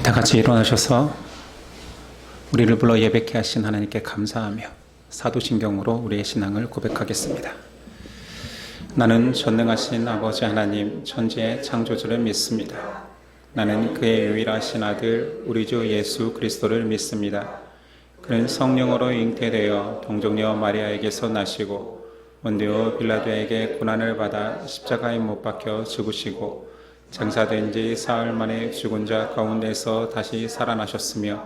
다 같이 일어나셔서 우리를 불러 예배케 하신 하나님께 감사하며 사도신경으로 우리의 신앙을 고백하겠습니다. 나는 전능하신 아버지 하나님 천지의 창조주를 믿습니다. 나는 그의 유일하신 아들 우리 주 예수 그리스도를 믿습니다. 그는 성령으로 잉태되어 동정녀 마리아에게서 나시고 본디오 빌라도에게 고난을 받아 십자가에 못 박혀 죽으시고 장사된 지 사흘 만에 죽은 자 가운데서 다시 살아나셨으며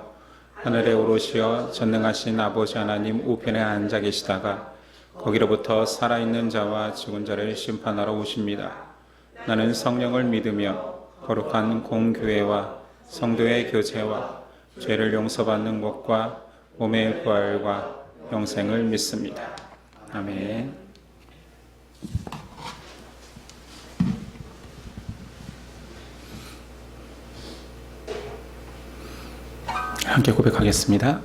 하늘에 오르시어 전능하신 아버지 하나님 우편에 앉아 계시다가 거기로부터 살아있는 자와 죽은 자를 심판하러 오십니다. 나는 성령을 믿으며 거룩한 공교회와 성도의 교제와 죄를 용서받는 것과 몸의 부활과 영생을 믿습니다. 아멘. 함께 고백하겠습니다.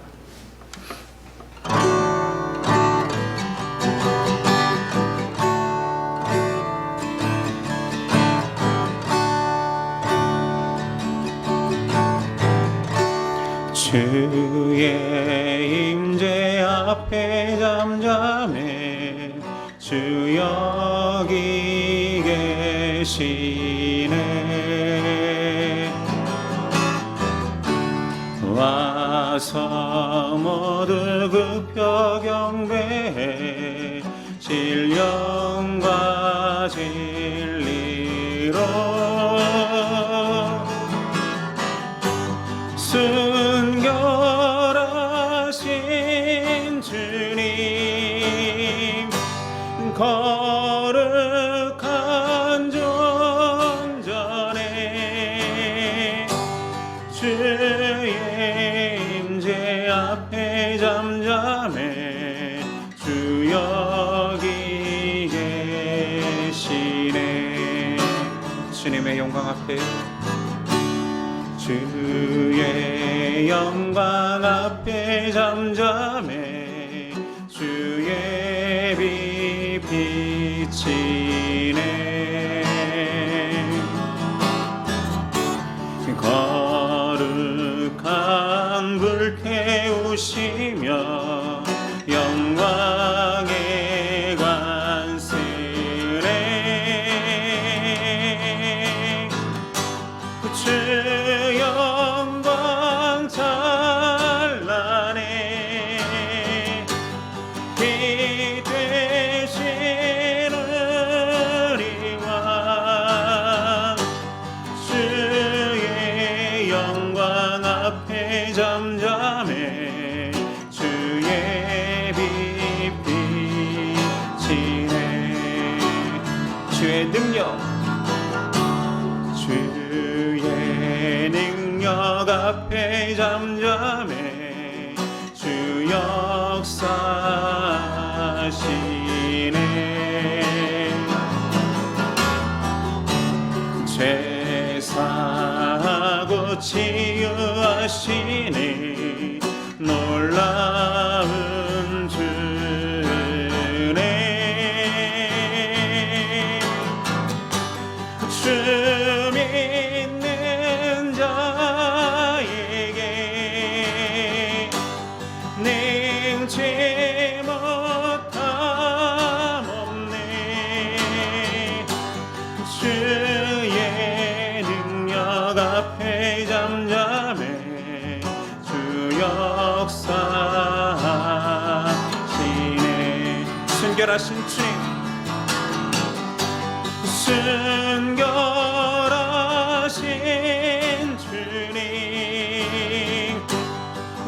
주의 임재 앞에 잠잠해 주 여기 계시네. 와서 모두 급혀 경배해 진령과 진리로 순결하신 주님 거룩한 존전에 주의 임재 앞에 잠잠해 주 여기 계시네. 주님의 영광 앞에 주의 영광 앞에 잠잠해 주의 빛 비치네. 거룩한 불 태우시며 영광의 관세네. 주 영광 찬란해 빛 되신 우리와 주의 영광 앞에 잠잠해 주의 빛 비치네. 주의 능력 앞에 잠잠해 주 역사하시네. 죄 사고 치유하시니 놀라운 주네. 주 믿는 자에게 능치 못함 없네. 주의 능력 앞에 잠잠해 주 역사하시네. 순결하신 주님 순결하신 주님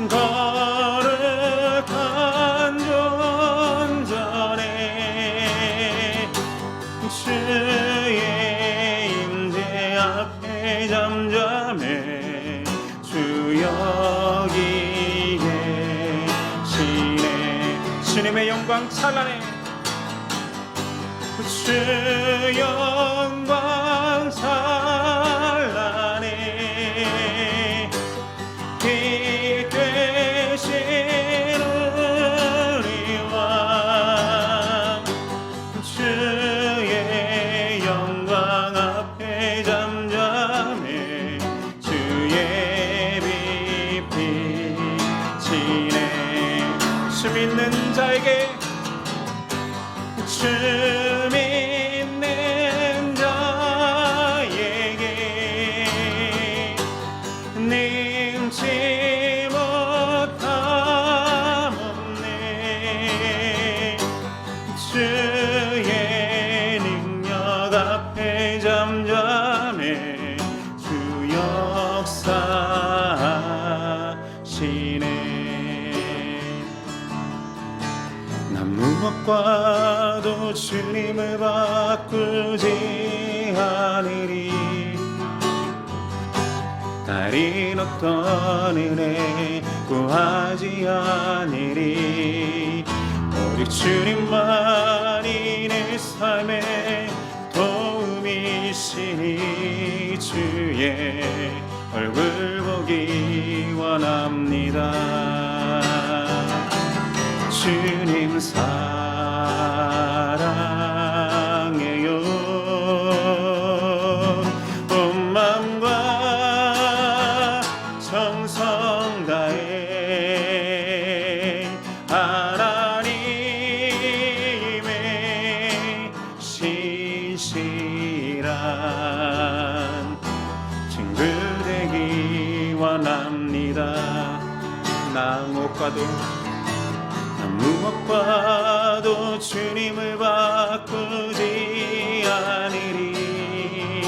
거룩한 존전에 주의 임재 앞에 잠잠해 주 여기 계시네. 주님의 영광 찬란해 주 영광 찬란해 빛 되신 우리와 주의 영광 앞에 잠잠해 주의 자에게 주 믿는 자에게 능치 못함 없네. 주의 능력 앞에 잠잠해 주 역사하시네. 난 무엇과도 주님을 바꾸지 않으리. 다른 어떤 은혜 구하지 않으리. 오직 주님만이 내 삶의 도움이시니 주의 얼굴 보기 원합니다. 주님 사랑해요. 온 마음과 정성 다해 하나님의 신실한 친구 되기 원합니다. 나 무엇과도 주님을 바꾸지 않으리.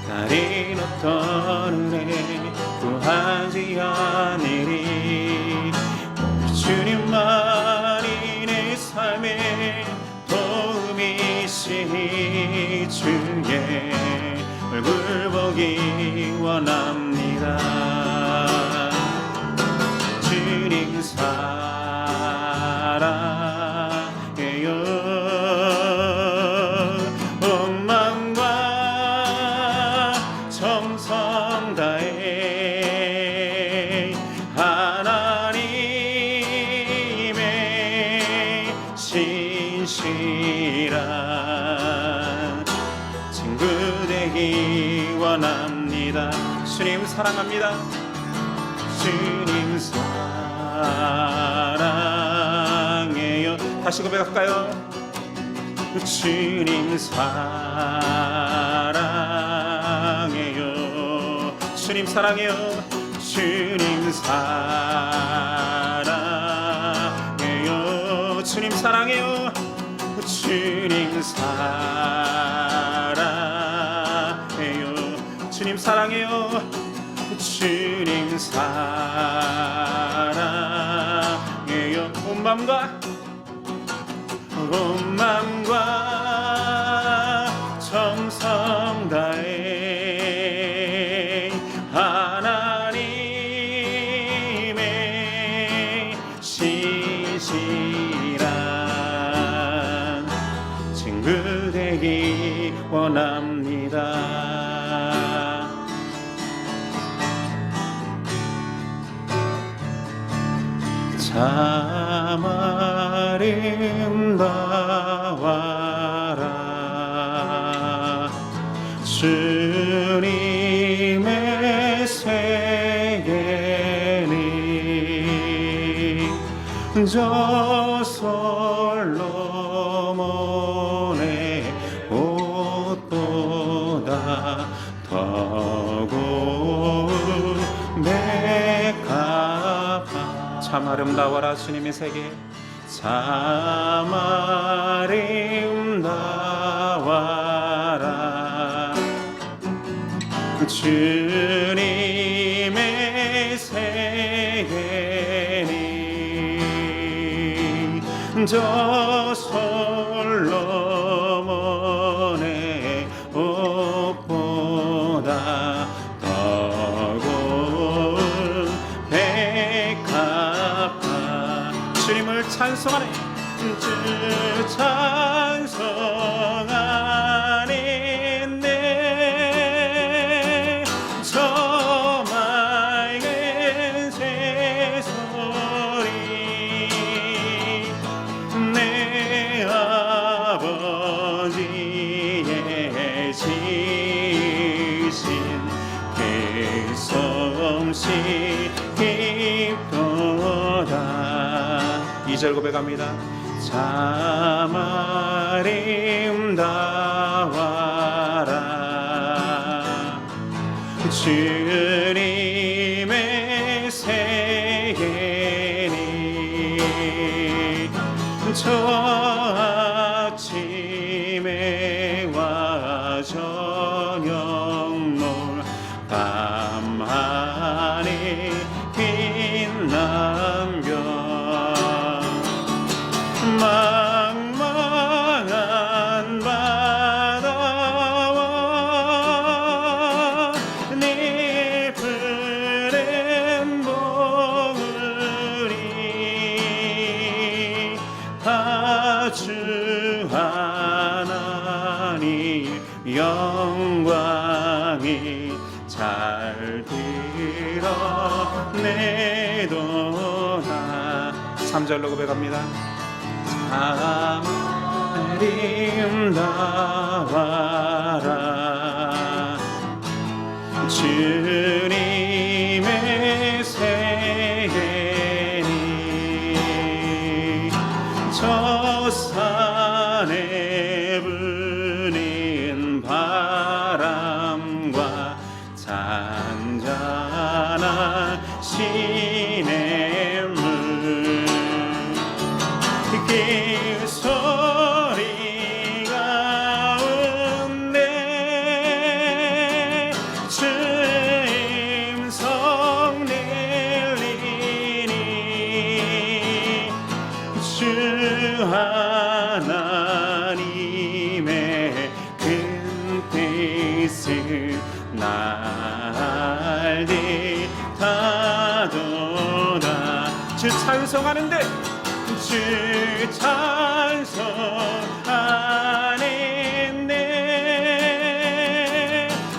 다른 어떤 은혜 구하지 않으리. 주님만이 내 삶의 도움이시니 주의 얼굴 보기 원합니다. 주님 사랑해요. 온 마음과 정성 다해 하나님의 신실한 친구 되기 원합니다. 주님 사랑합니다. 주님 사랑해요. 다시 고백할까요? 주님 사랑해요. 주님 사랑해요. 주님 사랑해요. 주님 사랑해요. 주님 사랑해요. 주님 사랑해요. 주님 사랑해요. 온 맘과 정성 다해 하나님의 신실한 친구 되기 원합니다. 참 아름다워라 주님의 세계니 저 솔로몬의 옷보다 더 고운 백합화. 참 아름다워라 주님의 세계. 참 아름다워라 주님의 세계니 저 솔로몬의 옷보다 더 고운 백합화. 주님을 찬송하네. 주 찬송하네. 내 저 맑은 새소리 내 아버지의 지신 그 솜씨 깊도다. 이 2절 고백합니다. 참 아름다워라 주님의 세계니 저 아침에 와 저녁 놀 밤하니 빛난 별 망망한 바다와 네 푸른 봉우리 다 주 하나님 영광이 잘 드러내도다. 3절로 고백합니다. 참 아름다워라 주님의 세계니 저 산에 부는 바람과 잔잔한 시냇물 그 소리 가운데 주 음성 들리니 주 하나님의 큰 뜻을 날리 타도다. 주 찬송하는데 주 찬송하는데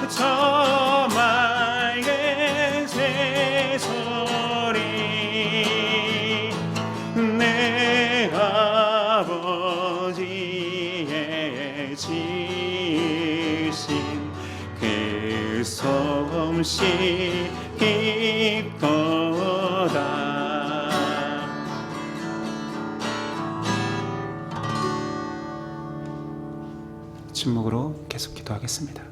저 맑은 새소리 내 아버지의 지으신 그 솜씨 깊도다. 침묵으로 계속 기도하겠습니다.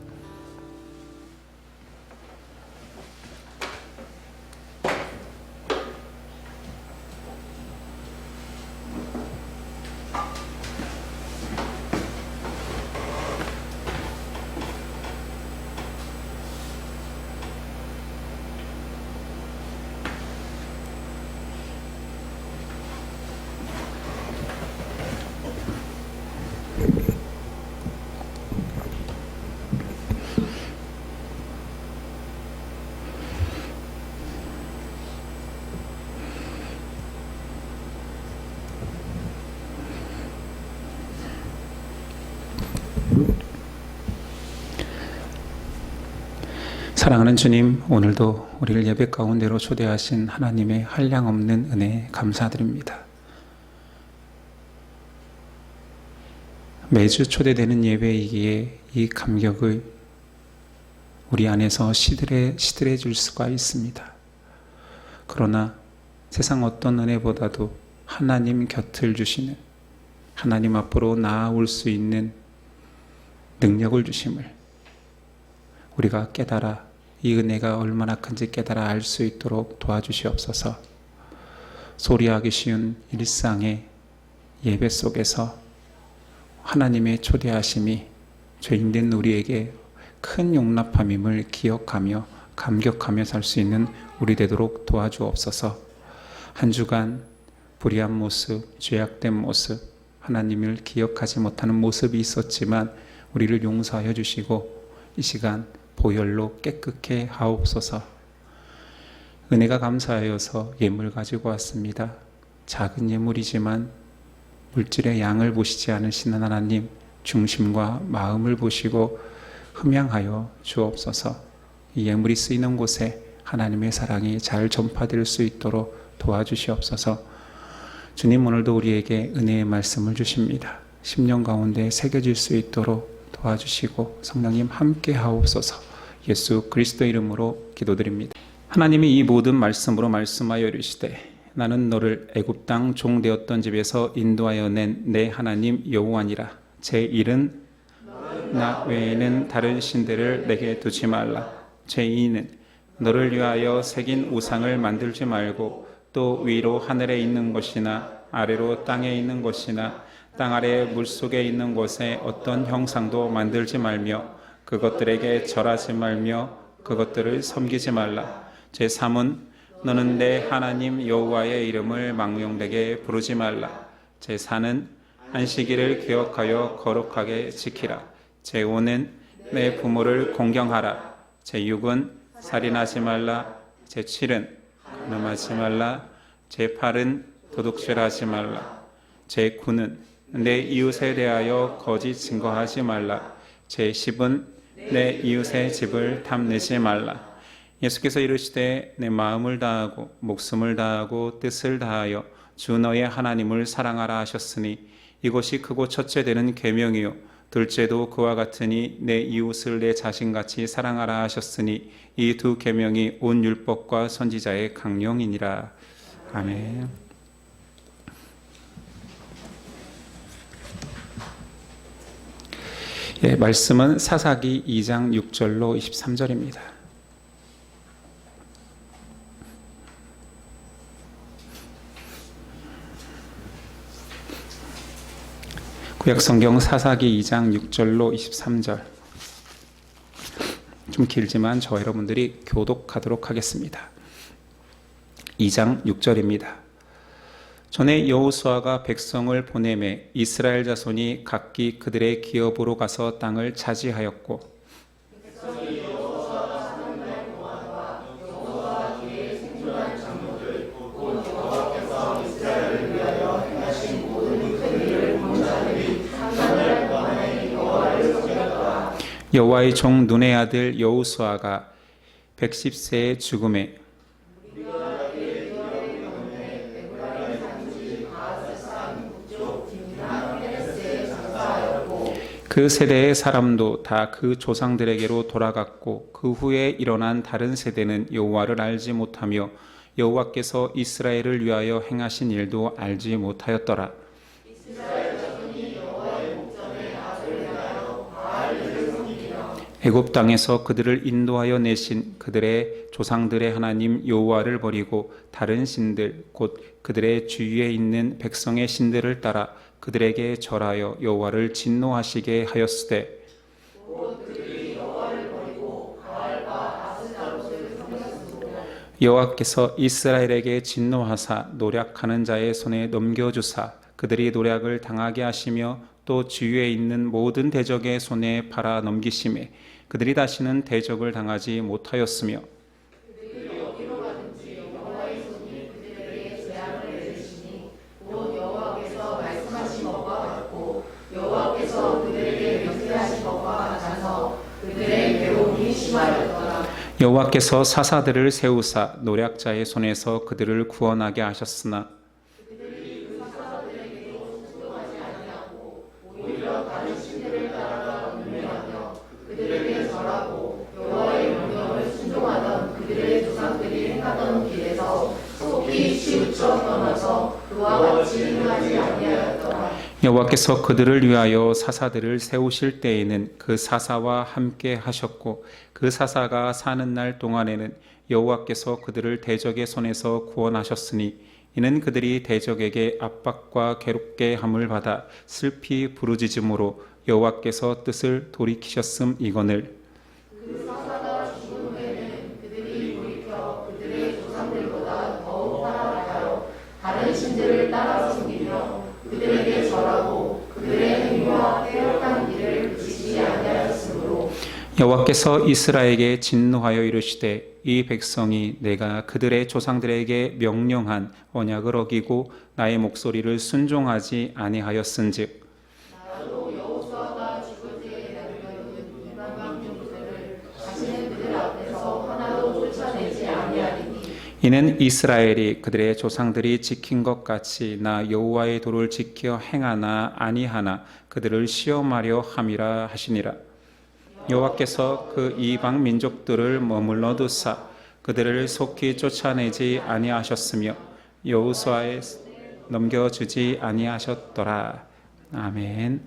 사랑하는 주님, 오늘도 우리를 예배 가운데로 초대하신 하나님의 한량없는 은혜에 감사드립니다. 매주 초대되는 예배이기에 이 감격을 우리 안에서 시들해 줄 수가 있습니다. 그러나 세상 어떤 은혜보다도 하나님 곁을 주시는, 하나님 앞으로 나아올 수 있는 능력을 주심을 우리가 깨달아 이 은혜가 얼마나 큰지 깨달아 알 수 있도록 도와주시옵소서. 소리하기 쉬운 일상의 예배 속에서 하나님의 초대하심이 죄인된 우리에게 큰 용납함임을 기억하며 감격하며 살 수 있는 우리 되도록 도와주옵소서. 한 주간 불의한 모습, 죄악된 모습, 하나님을 기억하지 못하는 모습이 있었지만 우리를 용서하여 주시고 이 시간 보혈로 깨끗게 하옵소서. 은혜가 감사하여서 예물 가지고 왔습니다. 작은 예물이지만 물질의 양을 보시지 않으시는 하나님, 중심과 마음을 보시고 흠양하여 주옵소서. 이 예물이 쓰이는 곳에 하나님의 사랑이 잘 전파될 수 있도록 도와주시옵소서. 주님, 오늘도 우리에게 은혜의 말씀을 주십니다. 심령 가운데 새겨질 수 있도록 도와주시고 성령님 함께 하옵소서. 예수 그리스도 이름으로 기도드립니다. 하나님이 이 모든 말씀으로 말씀하여 이르시되 나는 너를 애굽 땅 종되었던 집에서 인도하여 낸 내 하나님 여호와니라. 제 일은 나 외에는 다른 신들을 내게 두지 말라. 제 이는 너를 위하여 새긴 우상을 만들지 말고 또 위로 하늘에 있는 것이나 아래로 땅에 있는 것이나 땅 아래 물속에 있는 곳에 어떤 형상도 만들지 말며 그것들에게 절하지 말며 그것들을 섬기지 말라. 제3은 너는 내 하나님 여호와의 이름을 망령되게 부르지 말라. 제4는 안식일을 기억하여 거룩하게 지키라. 제5는 내 부모를 공경하라. 제6은 살인하지 말라. 제7은 간음하지 말라. 제8은 도둑질하지 말라. 제9는 내 이웃에 대하여 거짓 증거하지 말라. 제10은 내 이웃의 집을 탐내지 말라. 예수께서 이르시되 내 마음을 다하고 목숨을 다하고 뜻을 다하여 주 너의 하나님을 사랑하라 하셨으니 이것이 크고 첫째 되는 계명이요 둘째도 그와 같으니 내 이웃을 내 자신같이 사랑하라 하셨으니 이 두 계명이 온 율법과 선지자의 강령이니라. 아멘. 예, 말씀은 사사기 2장 6절로 23절입니다. 구약성경 사사기 2장 6절로 23절. 좀 길지만 저와 여러분들이 교독하도록 하겠습니다. 2장 6절입니다. 전에 여호수아가 백성을 보내매 이스라엘 자손이 각기 그들의 기업으로 가서 땅을 차지하였고 여호와의 종 눈의 아들 여호수아가 110세에 죽음에 그 세대의 사람도 다 그 조상들에게로 돌아갔고 그 후에 일어난 다른 세대는 여호와를 알지 못하며 여호와께서 이스라엘을 위하여 행하신 일도 알지 못하였더라. 애굽 땅에서 그들을 인도하여 내신 그들의 조상들의 하나님 여호와를 버리고 다른 신들 곧 그들의 주위에 있는 백성의 신들을 따라 그들에게 절하여 여호와를 진노하시게 하였으되 여호와께서 이스라엘에게 진노하사 노략하는 자의 손에 넘겨주사 그들이 노략을 당하게 하시며 또 주위에 있는 모든 대적의 손에 팔아 넘기심에 그들이 다시는 대적을 당하지 못하였으며 여호와께서 사사들을 세우사 노략자의 손에서 그들을 구원하게 하셨으나 여호와께서 그들을 위하여 사사들을 세우실 때에는 그 사사와 함께 하셨고 그 사사가 사는 날 동안에는 여호와께서 그들을 대적의 손에서 구원하셨으니 이는 그들이 대적에게 압박과 괴롭게 함을 받아 슬피 부르짖음으로 여호와께서 뜻을 돌이키셨음 이거늘 그 사사가 죽은 후에는 그들이 돌이켜 그들의 조상들보다 더욱 살아나가요 다른 신들을 따라 섬기며 그들에게 절하고 그들의 행위와 빼앗긴 일을 그치지 아니하였으므로 여호와께서 이스라엘에게 진노하여 이르시되 이 백성이 내가 그들의 조상들에게 명령한 언약을 어기고 나의 목소리를 순종하지 아니하였은즉 나도 여호수아가 죽을 때에 남겨둔 이방 종들을 다시는 그들 앞에서 하나도 쫓아내지 아니하리니 이는 이스라엘이 그들의 조상들이 지킨 것 같이 나 여호와의 도를 지켜 행하나 아니하나 그들을 시험하려 함이라 하시니라. 여호와께서 그 이방 민족들을 머물러 두사 그들을 속히 쫓아내지 아니하셨으며 여호수아에 넘겨주지 아니하셨더라. 아멘.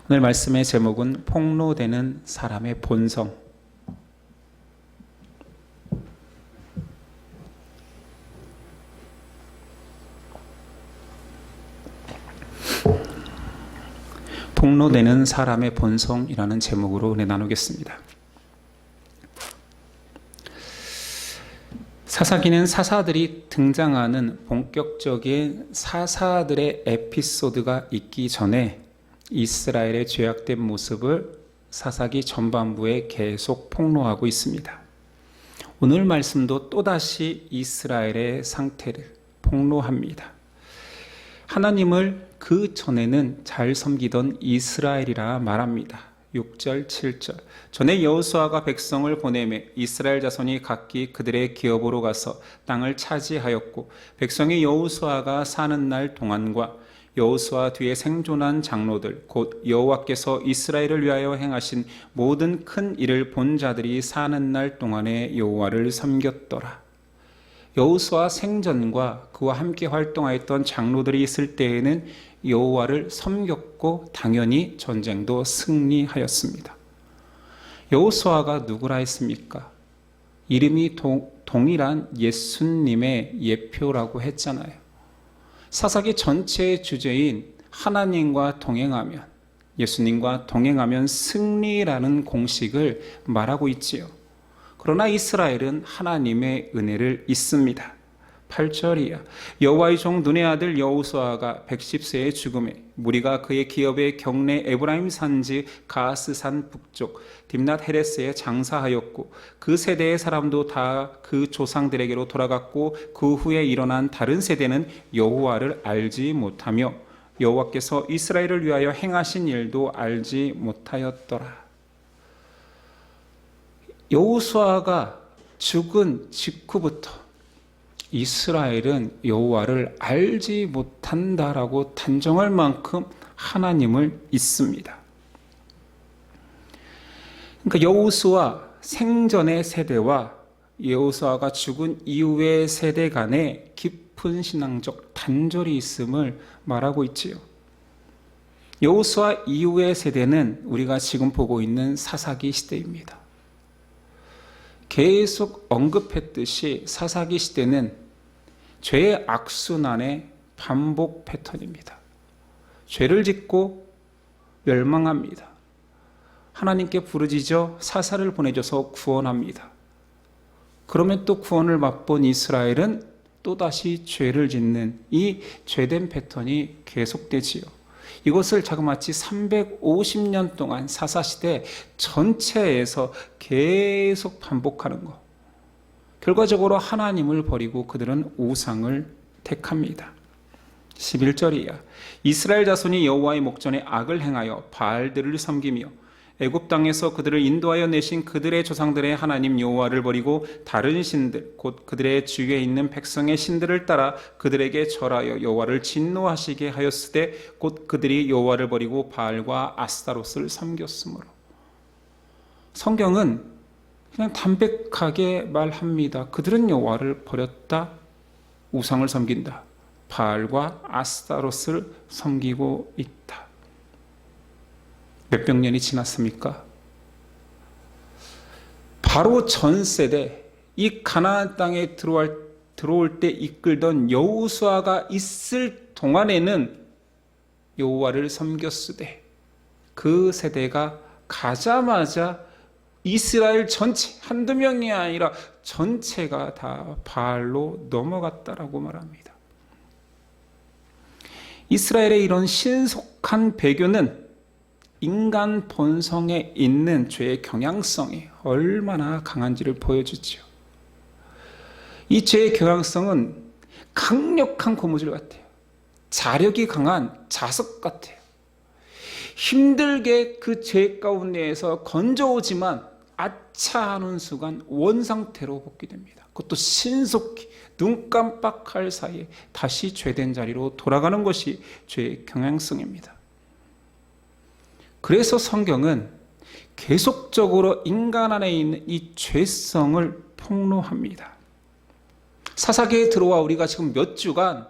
오늘 말씀의 제목은 폭로되는 사람의 본성. 폭로되는 사람의 본성이라는 제목으로 은혜 나누겠습니다. 사사기는 사사들이 등장하는 본격적인 사사들의 에피소드가 있기 전에 이스라엘의 죄악된 모습을 사사기 전반부에 계속 폭로하고 있습니다. 오늘 말씀도 또다시 이스라엘의 상태를 폭로합니다. 하나님을 그 전에는 잘 섬기던 이스라엘이라 말합니다. 6절, 7절. 전에 여호수아가 백성을 보내매 이스라엘 자손이 각기 그들의 기업으로 가서 땅을 차지하였고 백성이 여호수아가 사는 날 동안과 여호수아 뒤에 생존한 장로들 곧 여호와께서 이스라엘을 위하여 행하신 모든 큰 일을 본 자들이 사는 날 동안에 여호와를 섬겼더라. 여호수아 생전과 그와 함께 활동하였던 장로들이 있을 때에는 여호와를 섬겼고 당연히 전쟁도 승리하였습니다. 여호수아가 누구라 했습니까? 이름이 동일한 예수님의 예표라고 했잖아요. 사사기 전체의 주제인 하나님과 동행하면, 예수님과 동행하면 승리라는 공식을 말하고 있지요. 그러나 이스라엘은 하나님의 은혜를 잊습니다. 8절이야. 여호와의 종 눈의 아들 여호수아가 110세에 죽음에 무리가 그의 기업의 경내 에브라임 산지 가스산 북쪽 딥낫 헤레스에 장사하였고 그 세대의 사람도 다 그 조상들에게로 돌아갔고 그 후에 일어난 다른 세대는 여호와를 알지 못하며 여호와께서 이스라엘을 위하여 행하신 일도 알지 못하였더라. 여호수아가 죽은 직후부터 이스라엘은 여호와를 알지 못한다라고 단정할 만큼 하나님을 잊습니다. 그러니까 여호수아 생전의 세대와 여호수아가 죽은 이후의 세대 간에 깊은 신앙적 단절이 있음을 말하고 있지요. 여호수아 이후의 세대는 우리가 지금 보고 있는 사사기 시대입니다. 계속 언급했듯이 사사기 시대는 죄의 악순환의 반복 패턴입니다. 죄를 짓고 멸망합니다. 하나님께 부르짖어 사사를 보내줘서 구원합니다. 그러면 또 구원을 맛본 이스라엘은 또다시 죄를 짓는 이 죄된 패턴이 계속되지요. 이것을 자그마치 350년 동안 사사시대 전체에서 계속 반복하는 것. 결과적으로 하나님을 버리고 그들은 우상을 택합니다. 11절이야. 이스라엘 자손이 여호와의 목전에 악을 행하여 바알들을 섬기며 애굽 땅에서 그들을 인도하여 내신 그들의 조상들의 하나님 여호와를 버리고 다른 신들 곧 그들의 주위에 있는 백성의 신들을 따라 그들에게 절하여 여호와를 진노하시게 하였으되 곧 그들이 여호와를 버리고 바알과 아스타롯을 섬겼으므로. 성경은 그냥 담백하게 말합니다. 그들은 여호와를 버렸다. 우상을 섬긴다. 바알과 아스타롯을 섬기고 있다. 몇백 년이 지났습니까? 바로 전 세대 이 가나안 땅에 들어올 때 이끌던 여호수아가 있을 동안에는 여호와를 섬겼으되 그 세대가 가자마자 이스라엘 전체 한두 명이 아니라 전체가 다 바알로 넘어갔다라고 말합니다. 이스라엘의 이런 신속한 배교는 인간 본성에 있는 죄의 경향성이 얼마나 강한지를 보여주지요. 이 죄의 경향성은 강력한 고무줄 같아요. 자력이 강한 자석 같아요. 힘들게 그 죄 가운데에서 건져오지만 아차 하는 순간 원상태로 복귀됩니다. 그것도 신속히 눈 깜빡할 사이에 다시 죄된 자리로 돌아가는 것이 죄의 경향성입니다. 그래서 성경은 계속적으로 인간 안에 있는 이 죄성을 폭로합니다. 사사기에 들어와 우리가 지금 몇 주간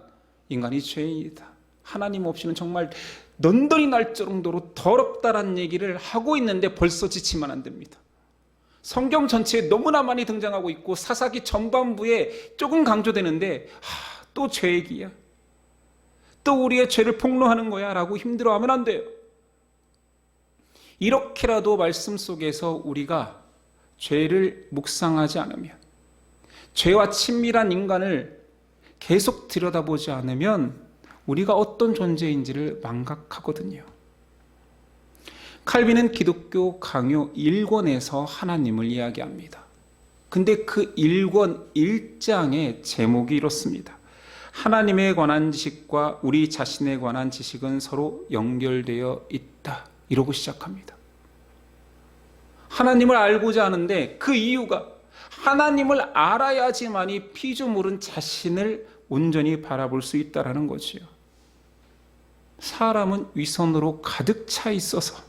인간이 죄인이다, 하나님 없이는 정말 넌더리 날 정도로 더럽다라는 얘기를 하고 있는데 벌써 지치면 안 됩니다. 성경 전체에 너무나 많이 등장하고 있고 사사기 전반부에 조금 강조되는데 또 죄 얘기야, 또 우리의 죄를 폭로하는 거야 라고 힘들어하면 안 돼요. 이렇게라도 말씀 속에서 우리가 죄를 묵상하지 않으면, 죄와 친밀한 인간을 계속 들여다보지 않으면 우리가 어떤 존재인지를 망각하거든요. 칼빈은 기독교 강요 1권에서 하나님을 이야기합니다. 근데 그 1권 1장의 제목이 이렇습니다. 하나님에 관한 지식과 우리 자신에 관한 지식은 서로 연결되어 있다. 이러고 시작합니다. 하나님을 알고자 하는데 그 이유가 하나님을 알아야지만이 피조물은 자신을 온전히 바라볼 수 있다는 거지요. 사람은 위선으로 가득 차 있어서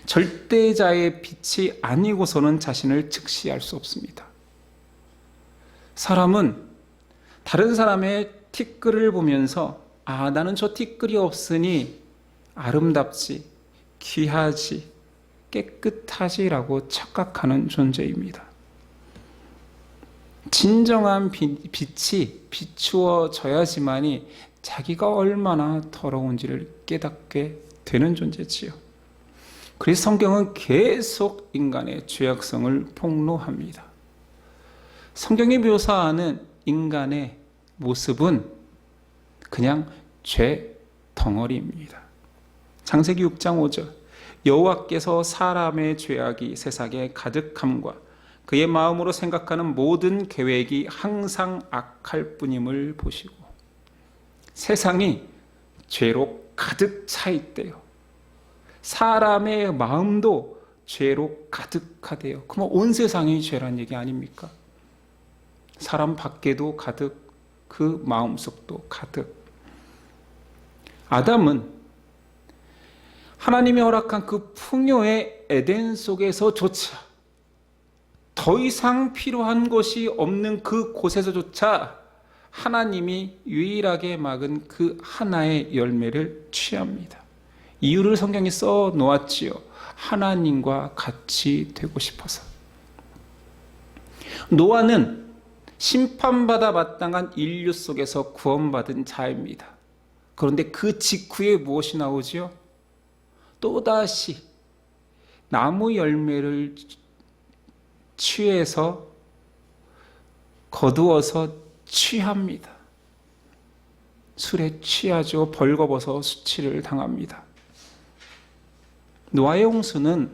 절대자의 빛이 아니고서는 자신을 즉시할 수 없습니다. 사람은 다른 사람의 티끌을 보면서 나는 저 티끌이 없으니 아름답지, 귀하지, 깨끗하지라고 착각하는 존재입니다. 진정한 빛이 비추어져야지만이 자기가 얼마나 더러운지를 깨닫게 되는 존재지요. 그래서 성경은 계속 인간의 죄악성을 폭로합니다. 성경이 묘사하는 인간의 모습은 그냥 죄 덩어리입니다. 창세기 6장 5절, 여호와께서 사람의 죄악이 세상에 가득함과 그의 마음으로 생각하는 모든 계획이 항상 악할 뿐임을 보시고, 세상이 죄로 가득 차 있대요. 사람의 마음도 죄로 가득하대요. 그럼 온 세상이 죄란 얘기 아닙니까? 사람 밖에도 가득, 그 마음속도 가득. 아담은 하나님이 허락한 그 풍요의 에덴 속에서조차, 더 이상 필요한 것이 없는 그 곳에서조차 하나님이 유일하게 막은 그 하나의 열매를 취합니다. 이유를 성경이 써 놓았지요. 하나님과 같이 되고 싶어서. 노아는 심판받아 마땅한 인류 속에서 구원받은 자입니다. 그런데 그 직후에 무엇이 나오지요? 또다시 나무 열매를 취해서 거두어서 취합니다. 술에 취하죠. 벌거벗어 수치를 당합니다. 노아의 홍수는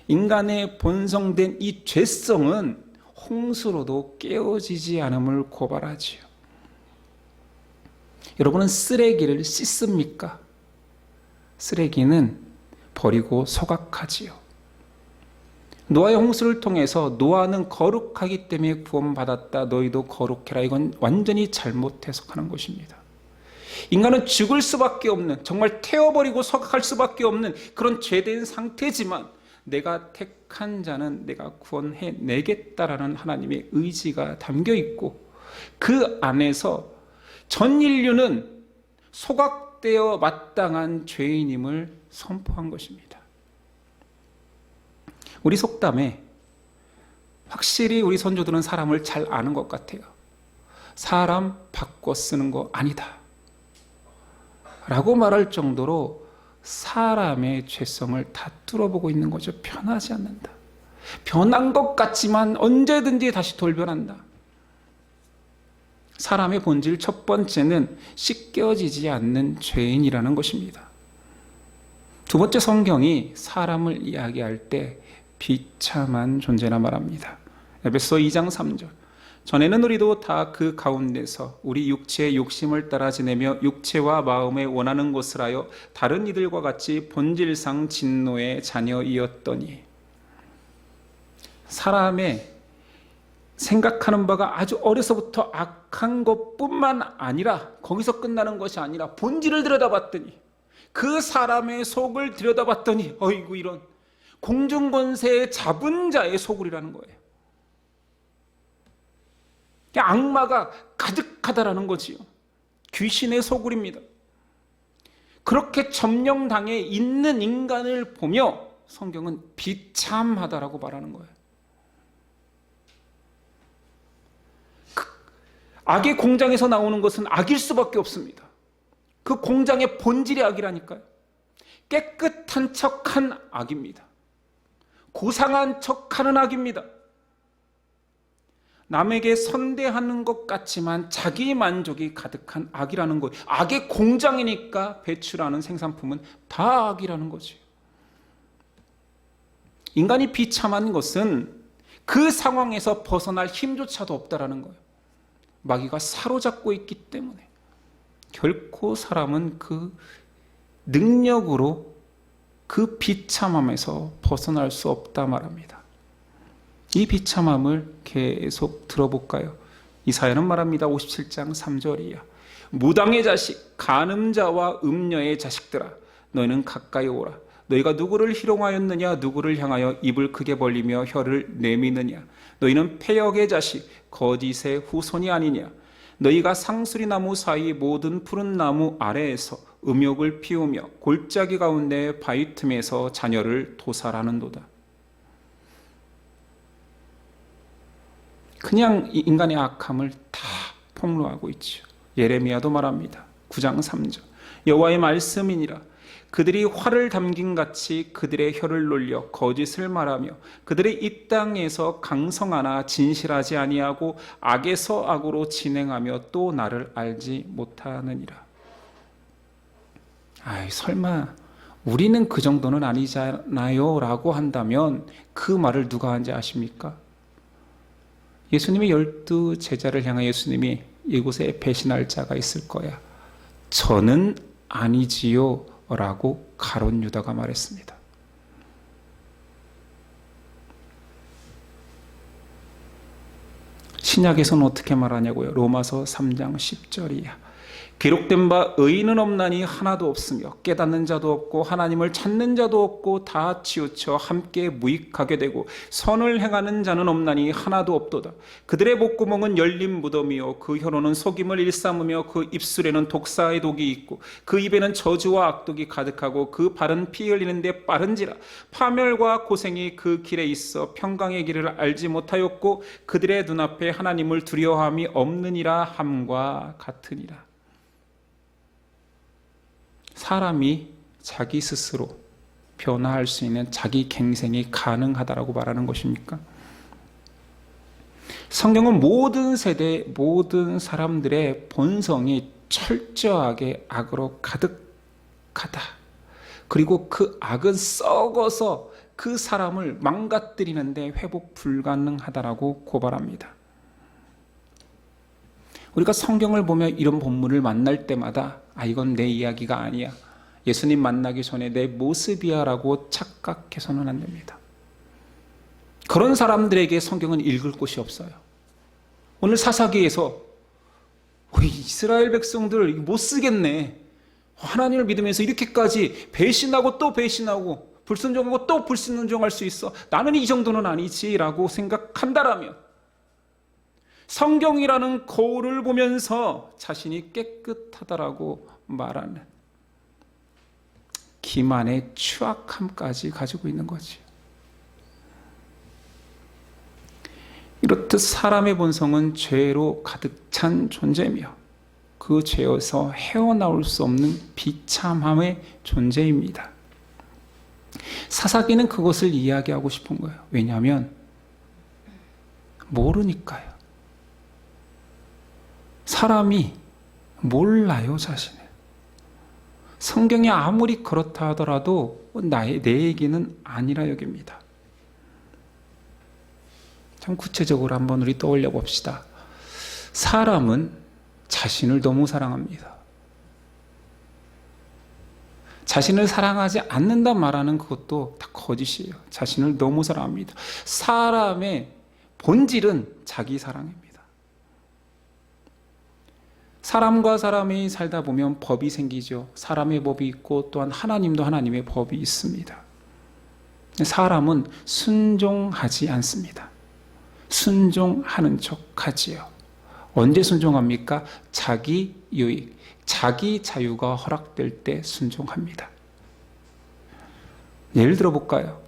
인간의 본성된 이 죄성은 홍수로도 깨어지지 않음을 고발하지요. 여러분은 쓰레기를 씻습니까? 쓰레기는 버리고 소각하지요. 노아의 홍수를 통해서 노아는 거룩하기 때문에 구원받았다, 너희도 거룩해라, 이건 완전히 잘못 해석하는 것입니다. 인간은 죽을 수밖에 없는, 정말 태워버리고 소각할 수밖에 없는 그런 죄된 상태지만 내가 택한 자는 내가 구원해내겠다라는 하나님의 의지가 담겨 있고, 그 안에서 전 인류는 소각되어 마땅한 죄인임을 선포한 것입니다. 우리 속담에 확실히 우리 선조들은 사람을 잘 아는 것 같아요. 사람 바꿔 쓰는 거 아니다 라고 말할 정도로 사람의 죄성을 다 뚫어보고 있는 거죠. 변하지 않는다. 변한 것 같지만 언제든지 다시 돌변한다. 사람의 본질 첫 번째는 씻겨지지 않는 죄인이라는 것입니다. 두 번째, 성경이 사람을 이야기할 때 비참한 존재나 말합니다. 에베소 2장 3절, 전에는 우리도 다 그 가운데서 우리 육체의 욕심을 따라 지내며 육체와 마음에 원하는 것을 하여 다른 이들과 같이 본질상 진노의 자녀이었더니, 사람의 생각하는 바가 아주 어려서부터 악한 것뿐만 아니라, 거기서 끝나는 것이 아니라 본질을 들여다봤더니, 그 사람의 속을 들여다봤더니 어이구, 이런 공중권세의 잡은 자의 속을이라는 거예요. 악마가 가득하다라는 거지요. 귀신의 소굴입니다. 그렇게 점령당해 있는 인간을 보며 성경은 비참하다라고 말하는 거예요. 악의 공장에서 나오는 것은 악일 수밖에 없습니다. 그 공장의 본질이 악이라니까요. 깨끗한 척한 악입니다. 고상한 척하는 악입니다. 남에게 선대하는 것 같지만 자기 만족이 가득한 악이라는 거예요. 악의 공장이니까 배출하는 생산품은 다 악이라는 거죠. 인간이 비참한 것은 그 상황에서 벗어날 힘조차도 없다라는 거예요. 마귀가 사로잡고 있기 때문에 결코 사람은 그 능력으로 그 비참함에서 벗어날 수 없다 말합니다. 이 비참함을 계속 들어볼까요? 이사야는 말합니다. 57장 3절이야. 무당의 자식, 간음자와 음녀의 자식들아, 너희는 가까이 오라. 너희가 누구를 희롱하였느냐? 누구를 향하여 입을 크게 벌리며 혀를 내미느냐? 너희는 패역의 자식, 거짓의 후손이 아니냐? 너희가 상수리 나무 사이 모든 푸른 나무 아래에서 음욕을 피우며 골짜기 가운데 바위 틈에서 자녀를 도살하는도다. 그냥 인간의 악함을 다 폭로하고 있죠. 예레미야도 말합니다. 9장 3절. 여호와의 말씀이니라. 그들이 활을 담긴 같이 그들의 혀를 놀려 거짓을 말하며 그들의 이 땅에서 강성하나 진실하지 아니하고 악에서 악으로 진행하며 또 나를 알지 못하느니라. 아이, 설마 우리는 그 정도는 아니잖아요 라고 한다면 그 말을 누가 한지 아십니까? 예수님의 12 제자를 향해 예수님이 이곳에 배신할 자가 있을 거야. 저는 아니지요 라고 가룟 유다가 말했습니다. 신약에서는 어떻게 말하냐고요? 로마서 3장 10절이야. 기록된 바 의인은 없나니 하나도 없으며 깨닫는 자도 없고 하나님을 찾는 자도 없고 다 치우쳐 함께 무익하게 되고 선을 행하는 자는 없나니 하나도 없도다. 그들의 목구멍은 열린 무덤이요 그 혀로는 속임을 일삼으며 그 입술에는 독사의 독이 있고 그 입에는 저주와 악독이 가득하고 그 발은 피 흘리는데 빠른지라. 파멸과 고생이 그 길에 있어 평강의 길을 알지 못하였고 그들의 눈앞에 하나님을 두려워함이 없느니라 함과 같으니라. 사람이 자기 스스로 변화할 수 있는 자기 갱생이 가능하다라고 말하는 것입니까? 성경은 모든 세대, 모든 사람들의 본성이 철저하게 악으로 가득하다. 그리고 그 악은 썩어서 그 사람을 망가뜨리는데 회복 불가능하다라고 고발합니다. 우리가 성경을 보며 이런 본문을 만날 때마다 이건 내 이야기가 아니야. 예수님 만나기 전에 내 모습이야 라고 착각해서는 안 됩니다. 그런 사람들에게 성경은 읽을 곳이 없어요. 오늘 사사기에서 우리 이스라엘 백성들 못 쓰겠네. 하나님을 믿으면서 이렇게까지 배신하고 또 배신하고 불순종하고 또 불순종할 수 있어. 나는 이 정도는 아니지 라고 생각한다라면 성경이라는 거울을 보면서 자신이 깨끗하다라고 말하는 기만의 추악함까지 가지고 있는 거지. 이렇듯 사람의 본성은 죄로 가득 찬 존재며 그 죄에서 헤어나올 수 없는 비참함의 존재입니다. 사사기는 그것을 이야기하고 싶은 거예요. 왜냐하면 모르니까요. 사람이 몰라요, 자신을. 성경이 아무리 그렇다 하더라도 내 얘기는 아니라 여깁니다. 참 구체적으로 한번 우리 떠올려 봅시다. 사람은 자신을 너무 사랑합니다. 자신을 사랑하지 않는다 말하는 그것도 다 거짓이에요. 자신을 너무 사랑합니다. 사람의 본질은 자기 사랑입니다. 사람과 사람이 살다 보면 법이 생기죠. 사람의 법이 있고 또한 하나님도 하나님의 법이 있습니다. 사람은 순종하지 않습니다. 순종하는 척 하지요. 언제 순종합니까? 자기 유익, 자기 자유가 허락될 때 순종합니다. 예를 들어 볼까요?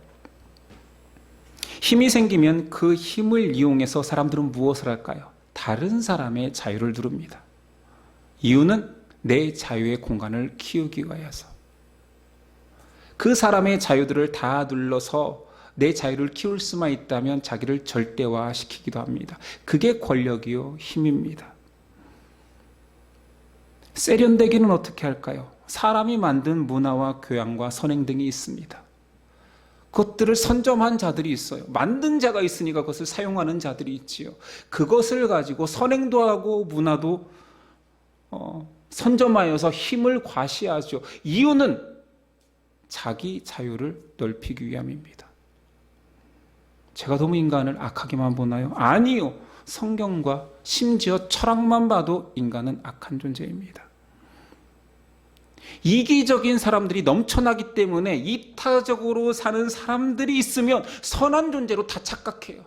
힘이 생기면 그 힘을 이용해서 사람들은 무엇을 할까요? 다른 사람의 자유를 누릅니다. 이유는 내 자유의 공간을 키우기 위하여서. 그 사람의 자유들을 다 눌러서 내 자유를 키울 수만 있다면 자기를 절대화시키기도 합니다. 그게 권력이요, 힘입니다. 세련되기는 어떻게 할까요? 사람이 만든 문화와 교양과 선행 등이 있습니다. 그것들을 선점한 자들이 있어요. 만든 자가 있으니까 그것을 사용하는 자들이 있지요. 그것을 가지고 선행도 하고 문화도 선점하여서 힘을 과시하죠. 이유는 자기 자유를 넓히기 위함입니다. 제가 너무 인간을 악하게만 보나요? 아니요. 성경과 심지어 철학만 봐도 인간은 악한 존재입니다. 이기적인 사람들이 넘쳐나기 때문에 이타적으로 사는 사람들이 있으면 선한 존재로 다 착각해요.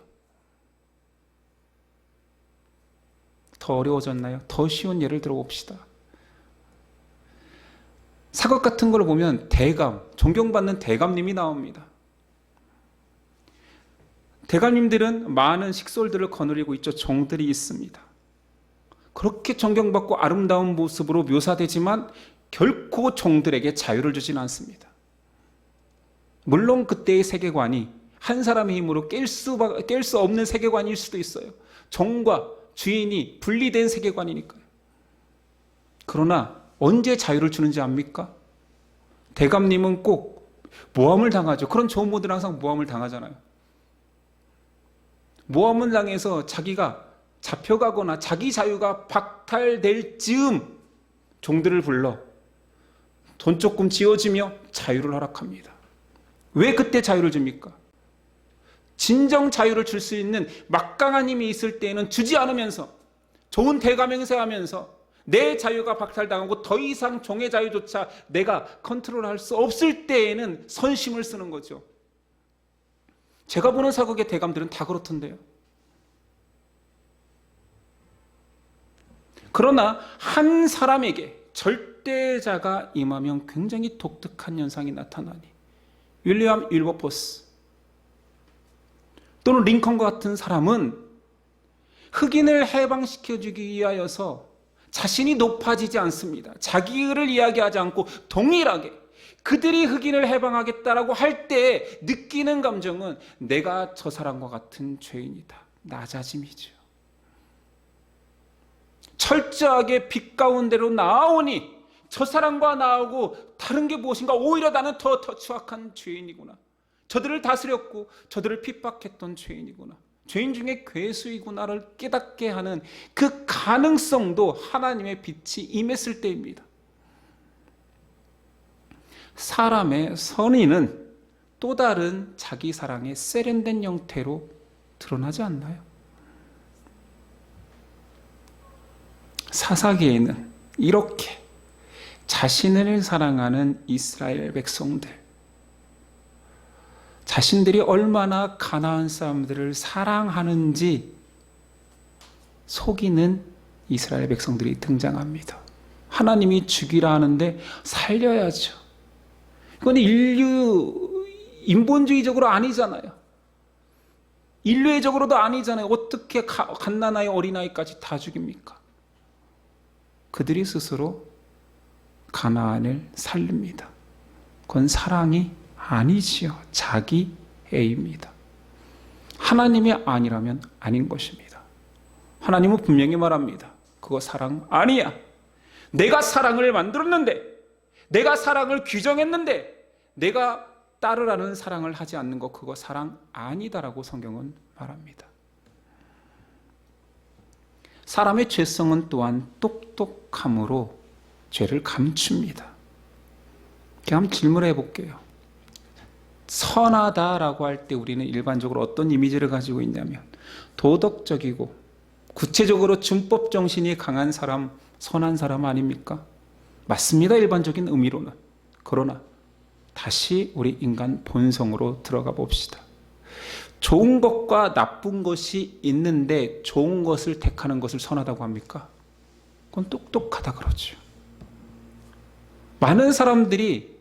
더 어려워졌나요? 더 쉬운 예를 들어봅시다. 사극 같은 걸 보면 대감, 존경받는 대감님이 나옵니다. 대감님들은 많은 식솔들을 거느리고 있죠. 종들이 있습니다. 그렇게 존경받고 아름다운 모습으로 묘사되지만 결코 종들에게 자유를 주지는 않습니다. 물론 그때의 세계관이 한 사람의 힘으로 깰 수 없는 세계관일 수도 있어요. 종과 주인이 분리된 세계관이니까요. 그러나 언제 자유를 주는지 압니까? 대감님은 꼭 모함을 당하죠. 그런 조모들은 항상 모함을 당하잖아요. 모함을 당해서 자기가 잡혀가거나 자기 자유가 박탈될 즈음 종들을 불러 돈 조금 지어주며 자유를 허락합니다. 왜 그때 자유를 줍니까? 진정 자유를 줄 수 있는 막강한 힘이 있을 때에는 주지 않으면서 좋은 대감 행세하면서 내 자유가 박탈당하고 더 이상 종의 자유조차 내가 컨트롤할 수 없을 때에는 선심을 쓰는 거죠. 제가 보는 사극의 대감들은 다 그렇던데요. 그러나 한 사람에게 절대자가 임하면 굉장히 독특한 현상이 나타나니 윌리엄 윌버포스 또는 링컨과 같은 사람은 흑인을 해방시켜주기 위하여서 자신이 높아지지 않습니다. 자기 의를 이야기하지 않고 동일하게 그들이 흑인을 해방하겠다라고 할 때 느끼는 감정은 내가 저 사람과 같은 죄인이다. 낮아짐이죠. 철저하게 빛 가운데로 나오니 저 사람과 나하고 다른 게 무엇인가? 오히려 나는 더 추악한 죄인이구나. 저들을 다스렸고 저들을 핍박했던 죄인이구나. 죄인 중에 괴수이구나를 깨닫게 하는 그 가능성도 하나님의 빛이 임했을 때입니다. 사람의 선의는 또 다른 자기 사랑의 세련된 형태로 드러나지 않나요? 사사기에는 이렇게 자신을 사랑하는 이스라엘 백성들, 자신들이 얼마나 가나안 사람들을 사랑하는지 속이는 이스라엘 백성들이 등장합니다. 하나님이 죽이라 하는데 살려야죠. 이건 인본주의적으로 아니잖아요. 인류애적으로도 아니잖아요. 어떻게 갓난아이 어린아이까지 다 죽입니까? 그들이 스스로 가나안을 살립니다. 그건 사랑이 아니지요. 자기애입니다. 하나님이 아니라면 아닌 것입니다. 하나님은 분명히 말합니다. 그거 사랑 아니야. 내가 사랑을 만들었는데, 내가 사랑을 규정했는데, 내가 따르라는 사랑을 하지 않는 것, 그거 사랑 아니다라고 성경은 말합니다. 사람의 죄성은 또한 똑똑함으로 죄를 감춥니다. 한번 질문을 해볼게요. 선하다라고 할 때 우리는 일반적으로 어떤 이미지를 가지고 있냐면 도덕적이고 구체적으로 준법 정신이 강한 사람, 선한 사람 아닙니까? 맞습니다. 일반적인 의미로는. 그러나 다시 우리 인간 본성으로 들어가 봅시다. 좋은 것과 나쁜 것이 있는데 좋은 것을 택하는 것을 선하다고 합니까? 그건 똑똑하다 그러죠. 많은 사람들이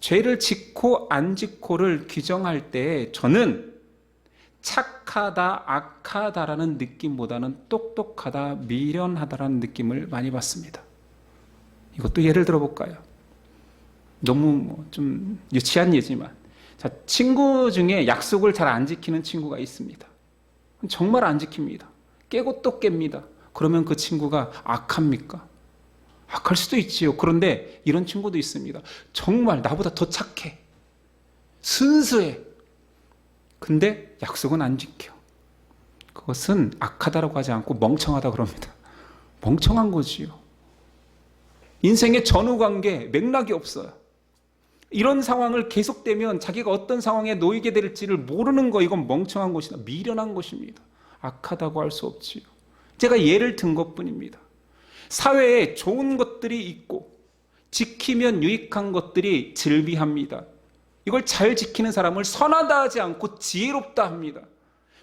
죄를 짓고 안 짓고를 규정할 때 저는 착하다, 악하다라는 느낌보다는 똑똑하다, 미련하다라는 느낌을 많이 받습니다. 이것도 예를 들어볼까요? 너무 좀 유치한 예지만, 자, 친구 중에 약속을 잘 안 지키는 친구가 있습니다. 정말 안 지킵니다. 깨고 또 깹니다. 그러면 그 친구가 악합니까? 악할 수도 있지요. 그런데 이런 친구도 있습니다. 정말 나보다 더 착해. 순수해. 근데 약속은 안 지켜. 그것은 악하다라고 하지 않고 멍청하다 그럽니다. 멍청한 거지요. 인생의 전후관계, 맥락이 없어요. 이런 상황을 계속되면 자기가 어떤 상황에 놓이게 될지를 모르는 거, 이건 멍청한 것이다. 미련한 것입니다. 악하다고 할 수 없지요. 제가 예를 든 것뿐입니다. 사회에 좋은 것들이 있고 지키면 유익한 것들이 즐비합니다. 이걸 잘 지키는 사람을 선하다 하지 않고 지혜롭다 합니다.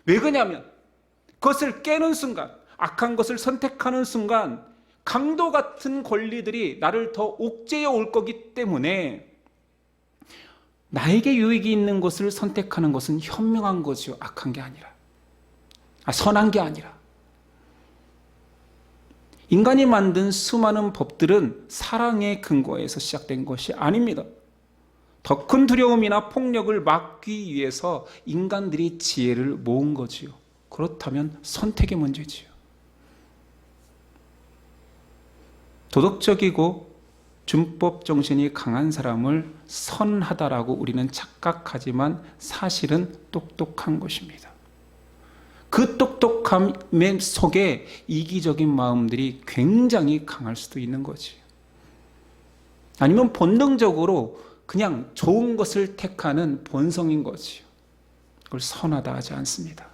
왜 그러냐면 그것을 깨는 순간, 악한 것을 선택하는 순간 강도 같은 권리들이 나를 더 옥죄어 올 거기 때문에 나에게 유익이 있는 것을 선택하는 것은 현명한 거죠. 악한 게 아니라. 선한 게 아니라. 인간이 만든 수많은 법들은 사랑의 근거에서 시작된 것이 아닙니다. 더 큰 두려움이나 폭력을 막기 위해서 인간들이 지혜를 모은 거지요. 그렇다면 선택의 문제지요. 도덕적이고 준법 정신이 강한 사람을 선하다라고 우리는 착각하지만 사실은 똑똑한 것입니다. 그 똑똑함 속에 이기적인 마음들이 굉장히 강할 수도 있는 거지. 아니면 본능적으로 그냥 좋은 것을 택하는 본성인 거지요. 그걸 선하다 하지 않습니다.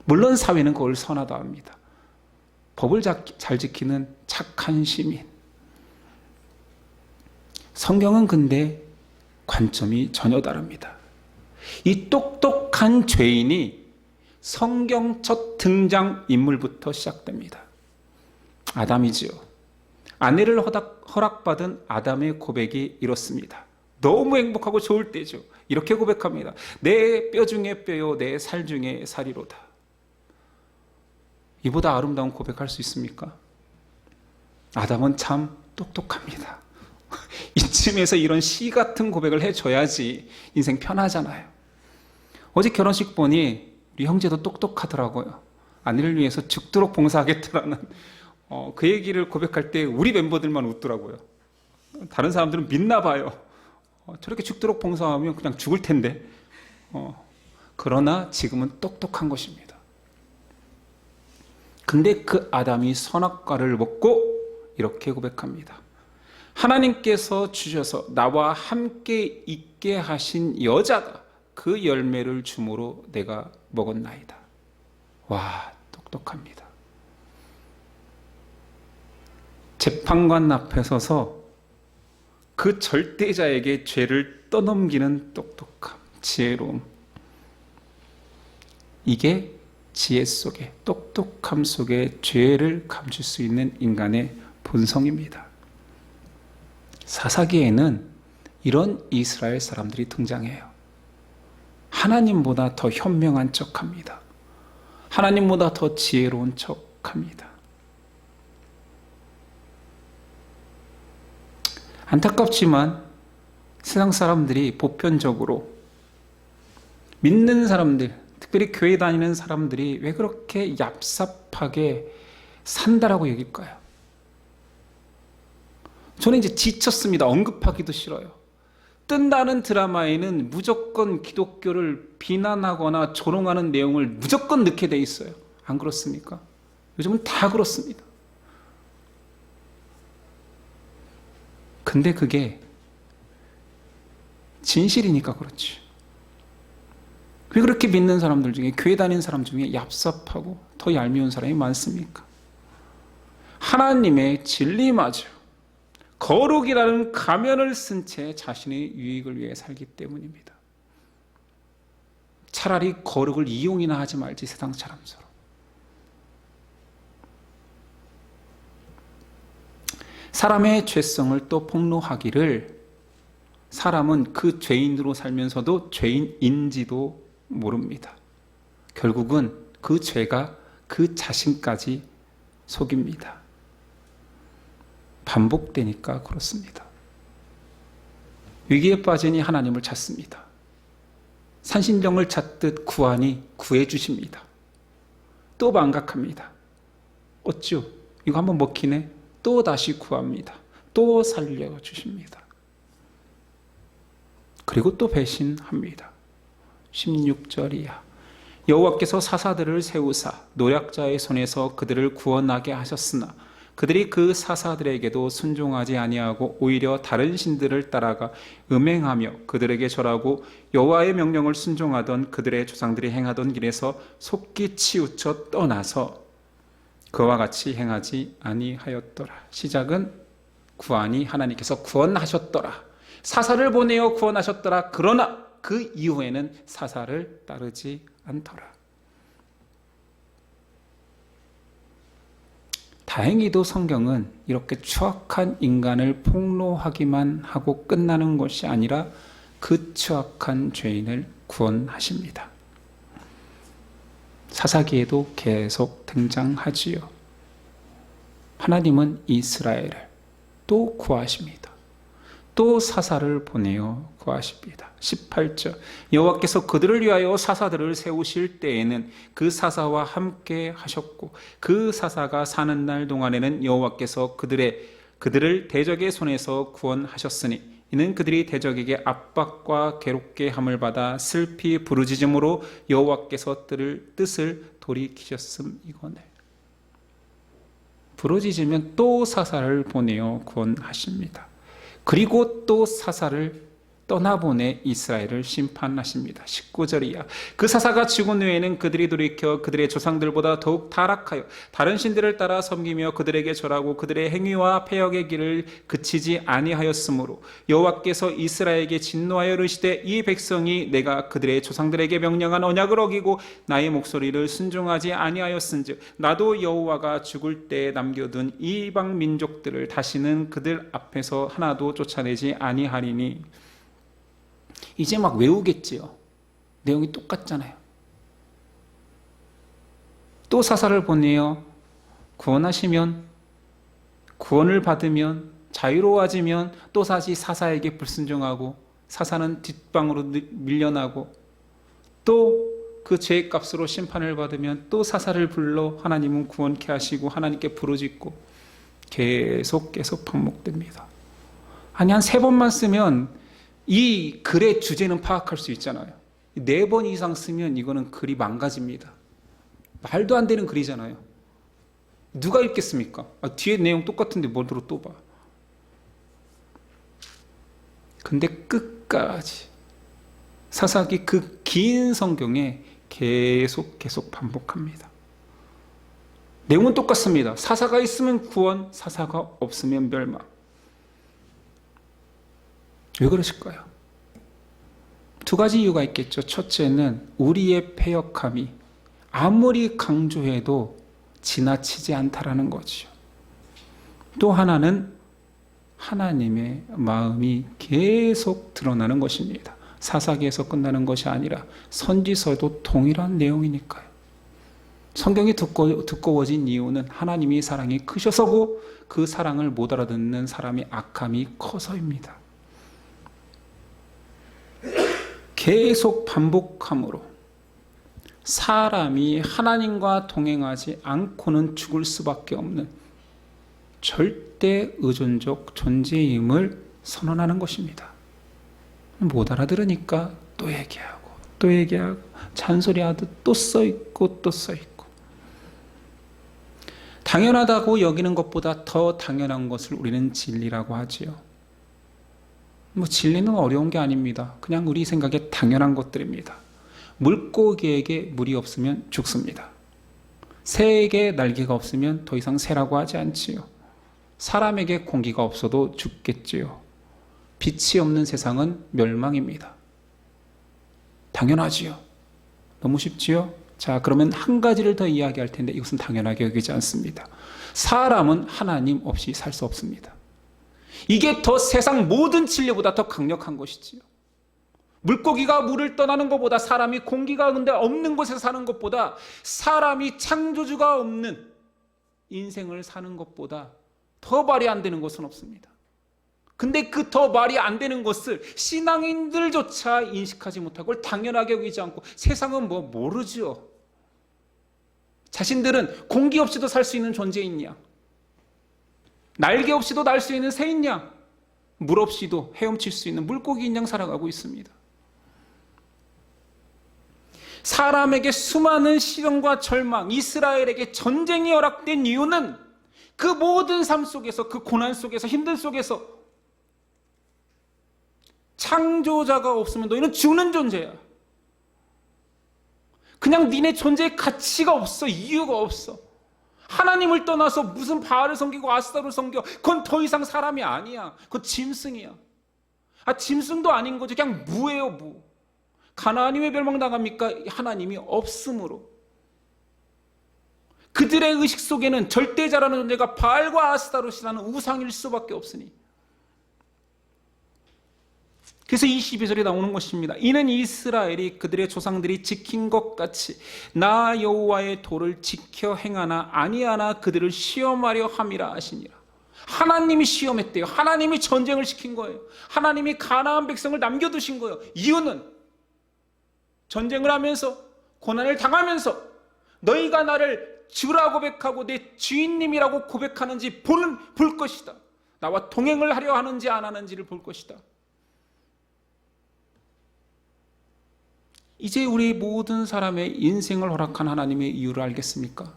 물론 사회는 그걸 선하다 합니다. 법을 잘 지키는 착한 시민. 성경은 근데 관점이 전혀 다릅니다. 이 똑똑한 죄인이 성경 첫 등장 인물부터 시작됩니다. 아담이지요. 아내를 허락받은 아담의 고백이 이렇습니다. 너무 행복하고 좋을 때죠. 이렇게 고백합니다. 내 뼈 중에 뼈요, 내 살 중에 살이로다. 이보다 아름다운 고백할 수 있습니까? 아담은 참 똑똑합니다. 이쯤에서 이런 시 같은 고백을 해줘야지 인생 편하잖아요. 어제 결혼식 보니 우리 형제도 똑똑하더라고요. 아내를 위해서 죽도록 봉사하겠다라는 그 얘기를 고백할 때 우리 멤버들만 웃더라고요. 다른 사람들은 믿나 봐요. 저렇게 죽도록 봉사하면 그냥 죽을 텐데. 그러나 지금은 똑똑한 것입니다. 근데 그 아담이 선악과를 먹고 이렇게 고백합니다. 하나님께서 주셔서 나와 함께 있게 하신 여자가 그 열매를 주므로 내가 먹었나이다. 와, 똑똑합니다. 재판관 앞에 서서 그 절대자에게 죄를 떠넘기는 똑똑함, 지혜로움. 이게 지혜 속에, 똑똑함 속에 죄를 감출 수 있는 인간의 본성입니다. 사사기에는 이런 이스라엘 사람들이 등장해요. 하나님보다 더 현명한 척합니다. 하나님보다 더 지혜로운 척합니다. 안타깝지만 세상 사람들이 보편적으로 믿는 사람들, 특별히 교회 다니는 사람들이 왜 그렇게 얍삽하게 산다라고 여길까요? 저는 이제 지쳤습니다. 언급하기도 싫어요. 뜬다는 드라마에는 무조건 기독교를 비난하거나 조롱하는 내용을 무조건 넣게 돼 있어요. 안 그렇습니까? 요즘은 다 그렇습니다. 근데 그게 진실이니까 그렇지. 왜 그렇게 믿는 사람들 중에, 교회 다니는 사람 중에 얍삽하고 더 얄미운 사람이 많습니까? 하나님의 진리마저 거룩이라는 가면을 쓴 채 자신의 유익을 위해 살기 때문입니다. 차라리 거룩을 이용이나 하지 말지 세상처럼 서로. 사람의 죄성을 또 폭로하기를 사람은 그 죄인으로 살면서도 죄인인지도 모릅니다. 결국은 그 죄가 그 자신까지 속입니다. 반복되니까 그렇습니다. 위기에 빠지니 하나님을 찾습니다. 산신령을 찾듯 구하니 구해주십니다. 또 망각합니다. 어쭈, 이거 한번 먹히네? 또 다시 구합니다. 또 살려주십니다. 그리고 또 배신합니다. 16절 이하. 여호와께서 사사들을 세우사 노략자의 손에서 그들을 구원하게 하셨으나 그들이 그 사사들에게도 순종하지 아니하고 오히려 다른 신들을 따라가 음행하며 그들에게 절하고 여호와의 명령을 순종하던 그들의 조상들이 행하던 길에서 속기 치우쳐 떠나서 그와 같이 행하지 아니하였더라. 시작은 구하니 하나님께서 구원하셨더라. 사사를 보내어 구원하셨더라. 그러나 그 이후에는 사사를 따르지 않더라. 다행히도 성경은 이렇게 추악한 인간을 폭로하기만 하고 끝나는 것이 아니라 그 추악한 죄인을 구원하십니다. 사사기에도 계속 등장하지요. 하나님은 이스라엘을 또 구하십니다. 또 사사를 보내어 구하십니다. 18절 여호와께서 그들을 위하여 사사들을 세우실 때에는 그 사사와 함께 하셨고 그 사사가 사는 날 동안에는 여호와께서 그들을 대적의 손에서 구원하셨으니 이는 그들이 대적에게 압박과 괴롭게 함을 받아 슬피 부르짖음으로 여호와께서 뜻을 돌이키셨음이거늘. 부르짖으면 또 사사를 보내어 구원하십니다. 그리고 또 사사를 떠나보내 이스라엘을 심판하십니다. 19절 이하. 그 사사가 죽은 후에는 그들이 돌이켜 그들의 조상들보다 더욱 타락하여 다른 신들을 따라 섬기며 그들에게 절하고 그들의 행위와 패역의 길을 그치지 아니하였으므로 여호와께서 이스라엘에게 진노하여 이르시되 이 백성이 내가 그들의 조상들에게 명령한 언약을 어기고 나의 목소리를 순종하지 아니하였은즉 나도 여호와가 죽을 때 남겨둔 이방 민족들을 다시는 그들 앞에서 하나도 쫓아내지 아니하리니. 이제 막 외우겠지요. 내용이 똑같잖아요. 또 사사를 보내어 구원하시면, 구원을 받으면, 자유로워지면 또 다시 사사에게 불순종하고 사사는 뒷방으로 밀려나고 또 그 죄의 값으로 심판을 받으면 또 사사를 불러 하나님은 구원케 하시고 하나님께 부르짖고 계속 반복됩니다. 아니 한 3번만 쓰면 이 글의 주제는 파악할 수 있잖아요. 4번 이상 쓰면 이거는 글이 망가집니다. 말도 안 되는 글이잖아요. 누가 읽겠습니까? 뒤에 내용 똑같은데 뭐로 또 봐. 근데 끝까지 사사기 그 긴 성경에 계속 반복합니다. 내용은 똑같습니다. 사사가 있으면 구원, 사사가 없으면 멸망. 왜 그러실까요? 2가지 이유가 있겠죠. 첫째는 우리의 패역함이 아무리 강조해도 지나치지 않다라는 거죠. 또 하나는 하나님의 마음이 계속 드러나는 것입니다. 사사기에서 끝나는 것이 아니라 선지서도 동일한 내용이니까요. 성경이 두꺼워진 이유는 하나님의 사랑이 크셔서고 그 사랑을 못 알아듣는 사람의 악함이 커서입니다. 계속 반복함으로 사람이 하나님과 동행하지 않고는 죽을 수밖에 없는 절대 의존적 존재임을 선언하는 것입니다. 못 알아들으니까 또 얘기하고 잔소리하듯 또 써있고 또 써있고. 당연하다고 여기는 것보다 더 당연한 것을 우리는 진리라고 하지요. 진리는 어려운 게 아닙니다. 그냥 우리 생각에 당연한 것들입니다. 물고기에게 물이 없으면 죽습니다. 새에게 날개가 없으면 더 이상 새라고 하지 않지요. 사람에게 공기가 없어도 죽겠지요. 빛이 없는 세상은 멸망입니다. 당연하지요. 너무 쉽지요? 자, 그러면 한 가지를 더 이야기할 텐데 이것은 당연하게 여기지 않습니다. 사람은 하나님 없이 살 수 없습니다. 이게 더 세상 모든 진리보다 더 강력한 것이지요. 물고기가 물을 떠나는 것보다, 사람이 공기가 근데 없는 곳에 사는 것보다, 사람이 창조주가 없는 인생을 사는 것보다 더 말이 안 되는 것은 없습니다. 근데 그 더 말이 안 되는 것을 신앙인들조차 인식하지 못하고 그걸 당연하게 여기지 않고, 세상은 뭐 모르죠. 자신들은 공기 없이도 살 수 있는 존재인 양, 날개 없이도 날 수 있는 새인 양, 물 없이도 헤엄칠 수 있는 물고기인 양 살아가고 있습니다. 사람에게 수많은 시련과 절망, 이스라엘에게 전쟁이 허락된 이유는 그 모든 삶 속에서, 그 고난 속에서, 힘든 속에서 창조자가 없으면 너희는 죽는 존재야. 그냥 니네 존재의 가치가 없어. 이유가 없어. 하나님을 떠나서 무슨 바알을 섬기고 아스타를 섬겨, 그건 더 이상 사람이 아니야. 그건 짐승이야. 짐승도 아닌 거죠. 그냥 무예요, 무. 가나안이 왜 멸망당합니까? 하나님이 없으므로. 그들의 의식 속에는 절대자라는 존재가 바알과 아스타롯이라는 우상일 수밖에 없으니. 그래서 22절에 나오는 것입니다. 이는 이스라엘이 그들의 조상들이 지킨 것 같이 나 여호와의 도를 지켜 행하나 아니하나 그들을 시험하려 함이라 하시니라. 하나님이 시험했대요. 하나님이 전쟁을 시킨 거예요. 하나님이 가나안 백성을 남겨두신 거예요. 이유는 전쟁을 하면서, 고난을 당하면서 너희가 나를 주라 고백하고 내 주인님이라고 고백하는지 볼 것이다. 나와 동행을 하려 하는지 안 하는지를 볼 것이다. 이제 우리 모든 사람의 인생을 허락한 하나님의 이유를 알겠습니까?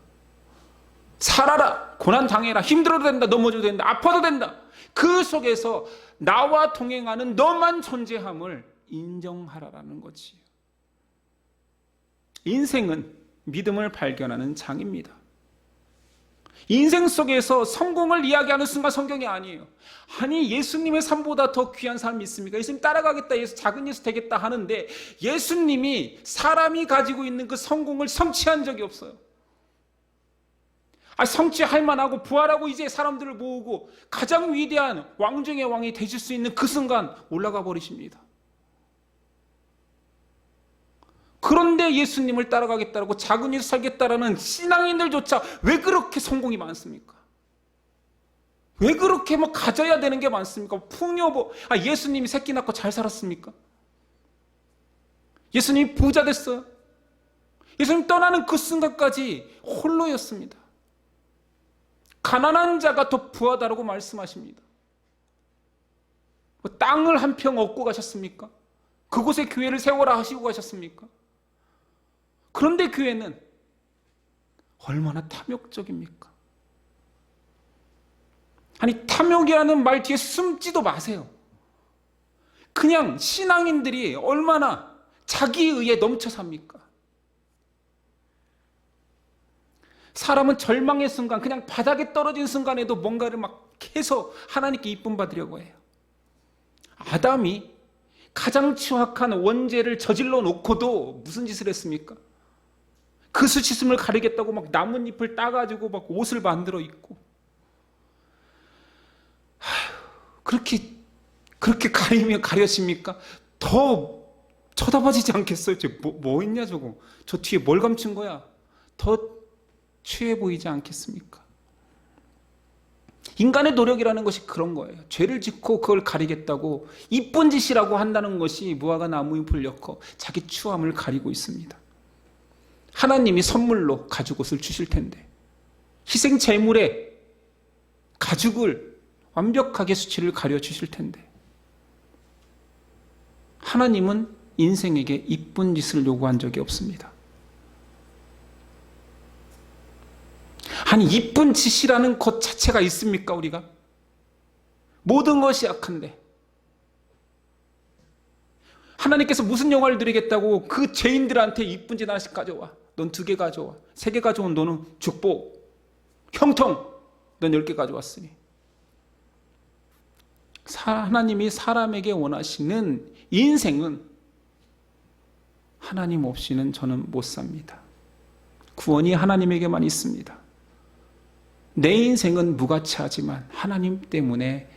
살아라, 고난 당해라, 힘들어도 된다, 넘어져도 된다, 아파도 된다. 그 속에서 나와 동행하는 너만 존재함을 인정하라라는 거지요. 인생은 믿음을 발견하는 장입니다. 인생 속에서 성공을 이야기하는 순간 성경이 아니에요. 아니, 예수님의 삶보다 더 귀한 삶이 있습니까? 예수님 따라가겠다, 작은 예수 되겠다 하는데 예수님이 사람이 가지고 있는 그 성공을 성취한 적이 없어요. 성취할 만하고 부활하고 이제 사람들을 모으고 가장 위대한 왕 중의 왕이 되실 수 있는 그 순간 올라가 버리십니다. 그런데 예수님을 따라가겠다라고 작은 예수 살겠다라는 신앙인들조차 왜 그렇게 성공이 많습니까? 왜 그렇게 가져야 되는 게 많습니까? 풍요보, 예수님이 새끼 낳고 잘 살았습니까? 예수님이 부자 됐어요? 예수님 떠나는 그 순간까지 홀로였습니다. 가난한 자가 더 부하다라고 말씀하십니다. 땅을 한 평 얻고 가셨습니까? 그곳에 교회를 세워라 하시고 가셨습니까? 그런데 교회는 얼마나 탐욕적입니까? 탐욕이라는 말 뒤에 숨지도 마세요. 그냥 신앙인들이 얼마나 자기의에 넘쳐 삽니까? 사람은 절망의 순간, 그냥 바닥에 떨어진 순간에도 뭔가를 해서 하나님께 이쁨 받으려고 해요. 아담이 가장 추악한 원죄를 저질러 놓고도 무슨 짓을 했습니까? 그 수치심을 가리겠다고 나뭇잎을 따가지고 옷을 만들어 입고, 그렇게 가리면 가려집니까? 더 쳐다봐지지 않겠어요? 뭐 있냐 저거? 저 뒤에 뭘 감춘 거야? 더 취해 보이지 않겠습니까? 인간의 노력이라는 것이 그런 거예요. 죄를 짓고 그걸 가리겠다고 이쁜 짓이라고 한다는 것이 무화과 나무잎을 엮어 자기 추함을 가리고 있습니다. 하나님이 선물로 가죽옷을 주실 텐데, 희생 제물에 가죽을 완벽하게 수치를 가려 주실 텐데, 하나님은 인생에게 이쁜 짓을 요구한 적이 없습니다. 이쁜 짓이라는 것 자체가 있습니까, 우리가? 모든 것이 악한데 하나님께서 무슨 영화를 드리겠다고 그 죄인들한테 이쁜 짓 하나씩 가져와. 넌 2개 가져와. 3개 가져온 너는 축복. 형통. 넌 10개 가져왔으니. 하나님이 사람에게 원하시는 인생은 하나님 없이는 저는 못 삽니다. 구원이 하나님에게만 있습니다. 내 인생은 무가치하지만 하나님 때문에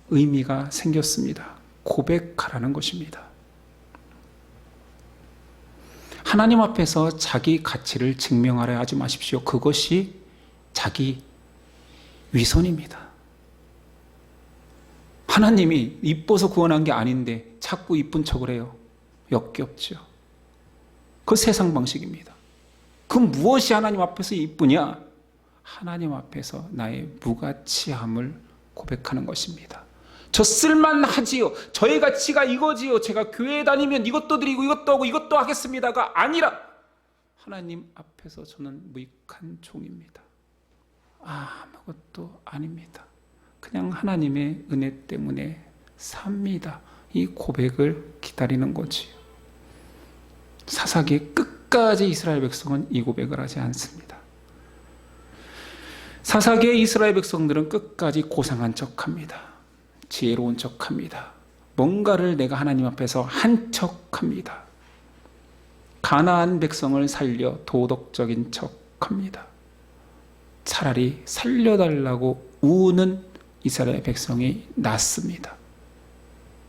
의미가 생겼습니다. 고백하라는 것입니다. 하나님 앞에서 자기 가치를 증명하려 하지 마십시오. 그것이 자기 위선입니다. 하나님이 이뻐서 구원한 게 아닌데 자꾸 이쁜 척을 해요. 역겹죠. 그 세상 방식입니다. 그 무엇이 하나님 앞에서 이쁘냐? 하나님 앞에서 나의 무가치함을 고백하는 것입니다. 저 쓸만하지요. 저의 가치가 이거지요. 제가 교회에 다니면 이것도 드리고 이것도 하고 이것도 하겠습니다가 아니라 하나님 앞에서 저는 무익한 종입니다. 아무것도 아닙니다. 그냥 하나님의 은혜 때문에 삽니다. 이 고백을 기다리는 거지요. 사사기의 끝까지 이스라엘 백성은 이 고백을 하지 않습니다. 사사기의 이스라엘 백성들은 끝까지 고상한 척합니다. 지혜로운 척합니다. 뭔가를 내가 하나님 앞에서 한 척합니다. 가나안 백성을 살려 도덕적인 척합니다. 차라리 살려달라고 우는 이스라엘 백성이 낫습니다.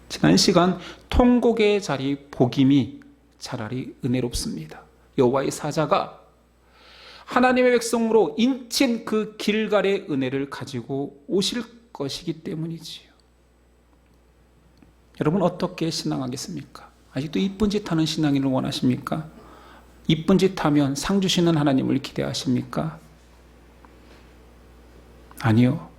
지난 시간 통곡의 자리 복임이 차라리 은혜롭습니다. 여호와의 사자가 하나님의 백성으로 인친 그 길갈의 은혜를 가지고 오실 것이기 때문이지요. 여러분 어떻게 신앙하겠습니까? 아직도 이쁜 짓 하는 신앙인을 원하십니까? 이쁜 짓 하면 상 주시는 하나님을 기대하십니까? 아니요.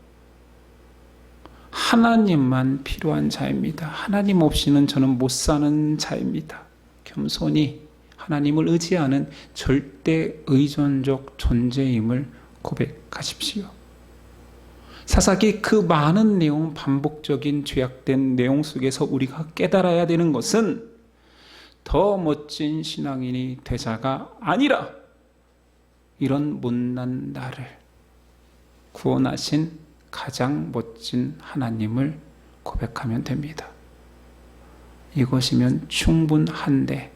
하나님만 필요한 자입니다. 하나님 없이는 저는 못 사는 자입니다. 겸손히 하나님을 의지하는 절대 의존적 존재임을 고백하십시오. 사사기 그 많은 내용, 반복적인 죄악된 내용 속에서 우리가 깨달아야 되는 것은 더 멋진 신앙인이 되자가 아니라 이런 못난 나를 구원하신 가장 멋진 하나님을 고백하면 됩니다. 이것이면 충분한데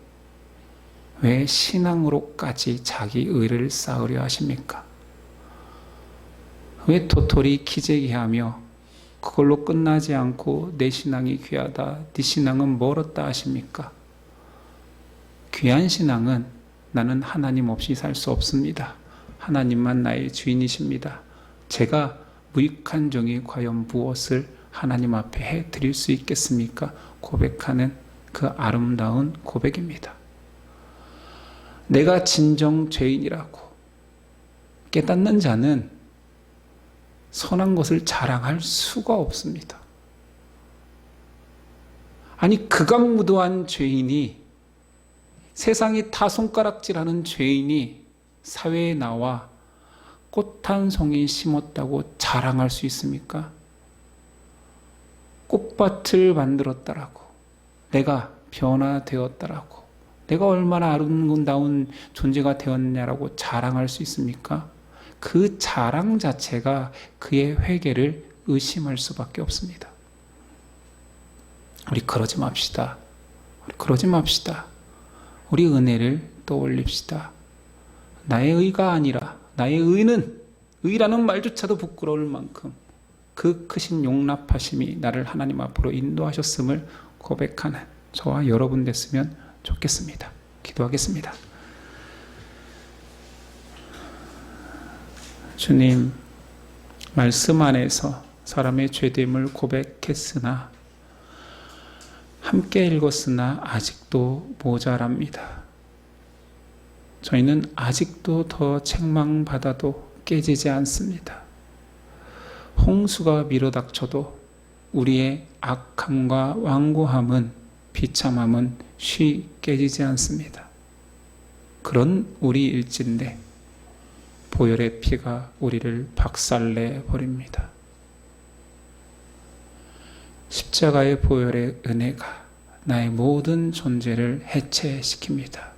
왜 신앙으로까지 자기 의를 쌓으려 하십니까? 왜 도토리 기재기하며 그걸로 끝나지 않고 내 신앙이 귀하다, 네 신앙은 멀었다 하십니까? 귀한 신앙은 나는 하나님 없이 살 수 없습니다. 하나님만 나의 주인이십니다. 제가 무익한 종이 과연 무엇을 하나님 앞에 해드릴 수 있겠습니까? 고백하는 그 아름다운 고백입니다. 내가 진정 죄인이라고 깨닫는 자는 선한 것을 자랑할 수가 없습니다. 아니 극악무도한 죄인이, 세상이 다 손가락질하는 죄인이 사회에 나와 꽃 한 송이 심었다고 자랑할 수 있습니까? 꽃밭을 만들었다라고, 내가 변화되었다라고, 내가 얼마나 아름다운 존재가 되었냐라고 자랑할 수 있습니까? 그 자랑 자체가 그의 회개를 의심할 수밖에 없습니다. 우리 그러지 맙시다. 우리 은혜를 떠올립시다. 나의 의가 아니라 나의 의는, 의라는 말조차도 부끄러울 만큼 그 크신 용납하심이 나를 하나님 앞으로 인도하셨음을 고백하는 저와 여러분 됐으면 좋겠습니다. 기도하겠습니다. 주님, 말씀 안에서 사람의 죄됨을 고백했으나, 함께 읽었으나 아직도 모자랍니다. 저희는 아직도 더 책망받아도 깨지지 않습니다. 홍수가 밀어닥쳐도 우리의 악함과 완고함은, 비참함은 쉬 깨지지 않습니다. 그런 우리일진데 보혈의 피가 우리를 박살내 버립니다. 십자가의 보혈의 은혜가 나의 모든 존재를 해체시킵니다.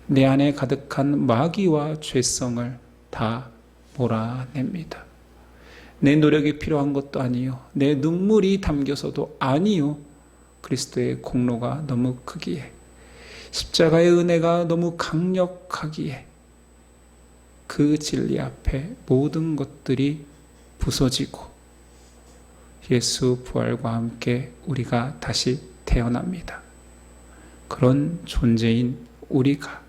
내 안에 가득한 마귀와 죄성을 다 몰아냅니다. 내 노력이 필요한 것도 아니요, 내 눈물이 담겨서도 아니요, 그리스도의 공로가 너무 크기에 십자가의 은혜가 너무 강력하기에 그 진리 앞에 모든 것들이 부서지고 예수 부활과 함께 우리가 다시 태어납니다. 그런 존재인 우리가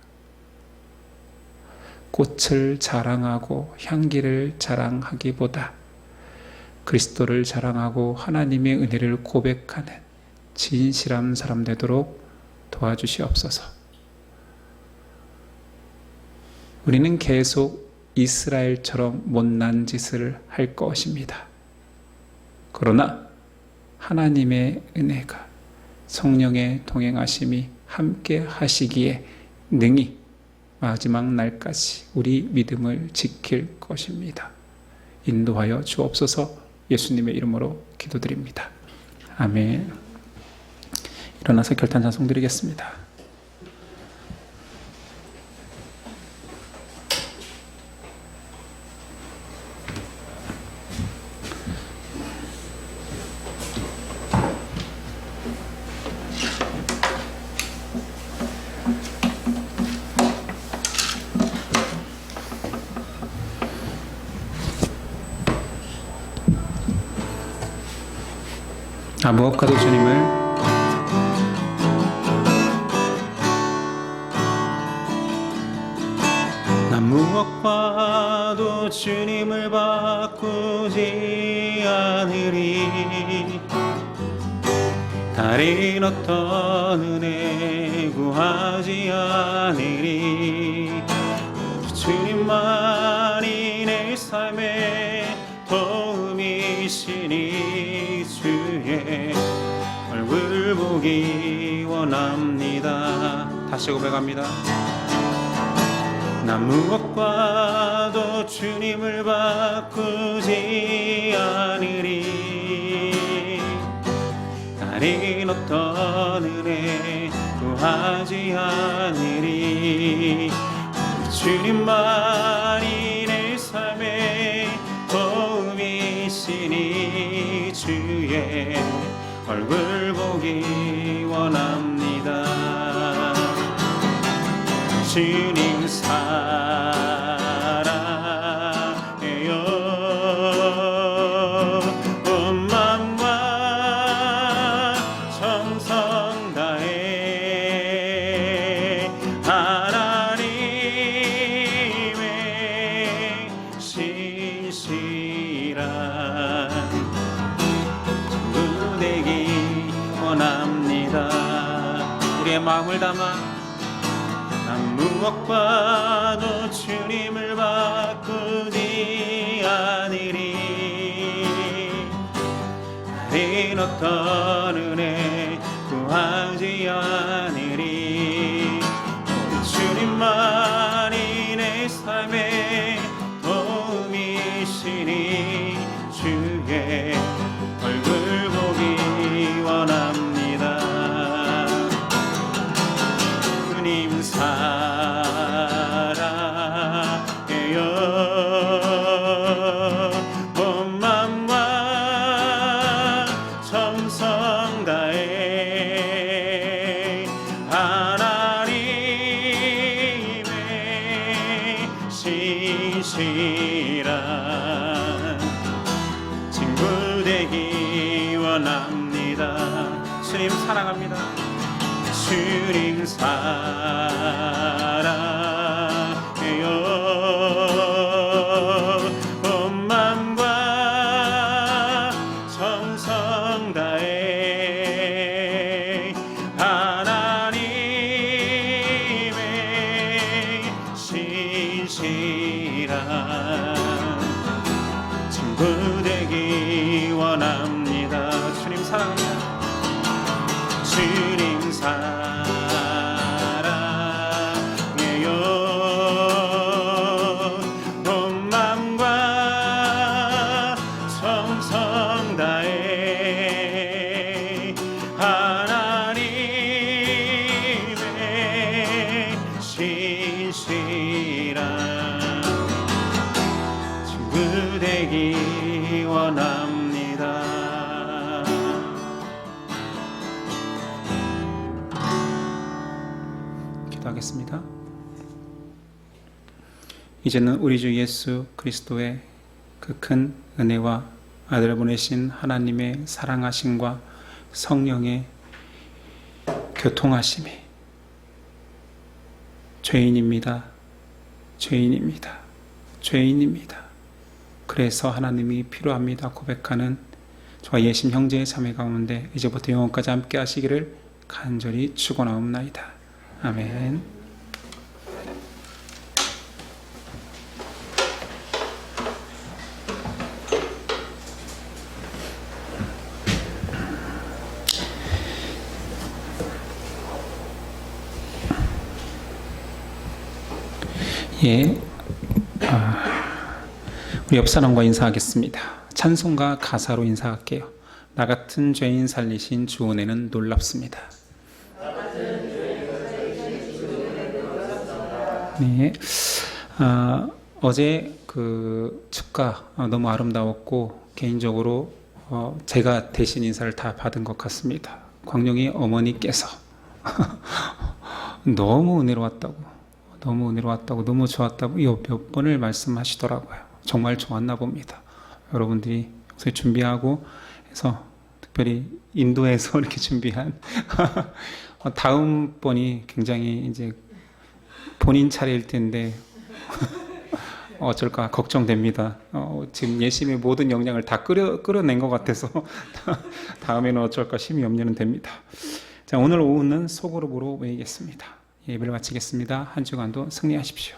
꽃을 자랑하고 향기를 자랑하기보다 그리스도를 자랑하고 하나님의 은혜를 고백하는 진실한 사람 되도록 도와주시옵소서. 우리는 계속 이스라엘처럼 못난 짓을 할 것입니다. 그러나 하나님의 은혜가 성령의 동행하심이 함께 하시기에 능히 마지막 날까지 우리 믿음을 지킬 것입니다. 인도하여 주옵소서. 예수님의 이름으로 기도드립니다. 아멘. 일어나서 결단 찬송 드리겠습니다. 무엇과도 주님을 난 무엇과도 주님을 바꾸지 않으리. 다른 어떤 은혜 구하지 않으리. 주님만이 내 삶의 도움이시니 주의 얼굴 보기 원합니다. 다시 고백합니다. 난 무엇과도 주님을 바꾸지 않으리. 다른 어떤 은혜 구하지 않으리. 주님만이 내 삶의 도움이시니 주의 얼굴 보기 원합니다. 주님 사랑해요. 온 마음과 정성 다해 하나님의 신실한 친구 되기 원합니다. 우리의 마음을 담아 난 무엇과도 주님을 바꾸지 않으리. 다른 어떤 은혜 구하지 않으리. 주님만이 내 삶의 도움이시니 주의 얼굴 보기 원합니다. 주님 사랑해요. 온 마음과 정성 다해 하나님의 신실한 친구 되기 원합니다. 주님 사랑합니다. 주님 사랑해요. 온 마음과 정성 다해 하나님의 신실한 친구 되기 원합니다. 주님 사랑합니다. 주님 사랑해요. 기도하겠습니다. 이제는 우리 주 예수 그리스도의 그 큰 은혜와 아들을 보내신 하나님의 사랑하심과 성령의 교통하심이 죄인입니다. 그래서 하나님이 필요합니다 고백하는 저와 예심 형제의 자매 가운데 이제부터 영원까지 함께 하시기를 간절히 축원하옵나이다. 아멘. 예, 우리 옆 사람과 인사하겠습니다. 찬송가 가사로 인사할게요. 나 같은 죄인 살리신 주 은혜는 놀랍습니다. 네, 어제 그 축가 너무 아름다웠고 개인적으로 제가 대신 인사를 다 받은 것 같습니다. 광룡이 어머니께서 너무 은혜로웠다고, 너무 좋았다고 몇 번을 말씀하시더라고요. 정말 좋았나 봅니다. 여러분들이 요새 준비하고 해서 특별히 인도에서 이렇게 준비한 다음번이 굉장히 이제 본인 차례일 텐데 어쩔까 걱정됩니다. 지금 예심의 모든 역량을 다 끌어낸 것 같아서 다음에는 어쩔까 심히 염려는 됩니다. 자, 오늘 오후는 소그룹으로 모이겠습니다. 예배를 마치겠습니다. 한 주간도 승리하십시오.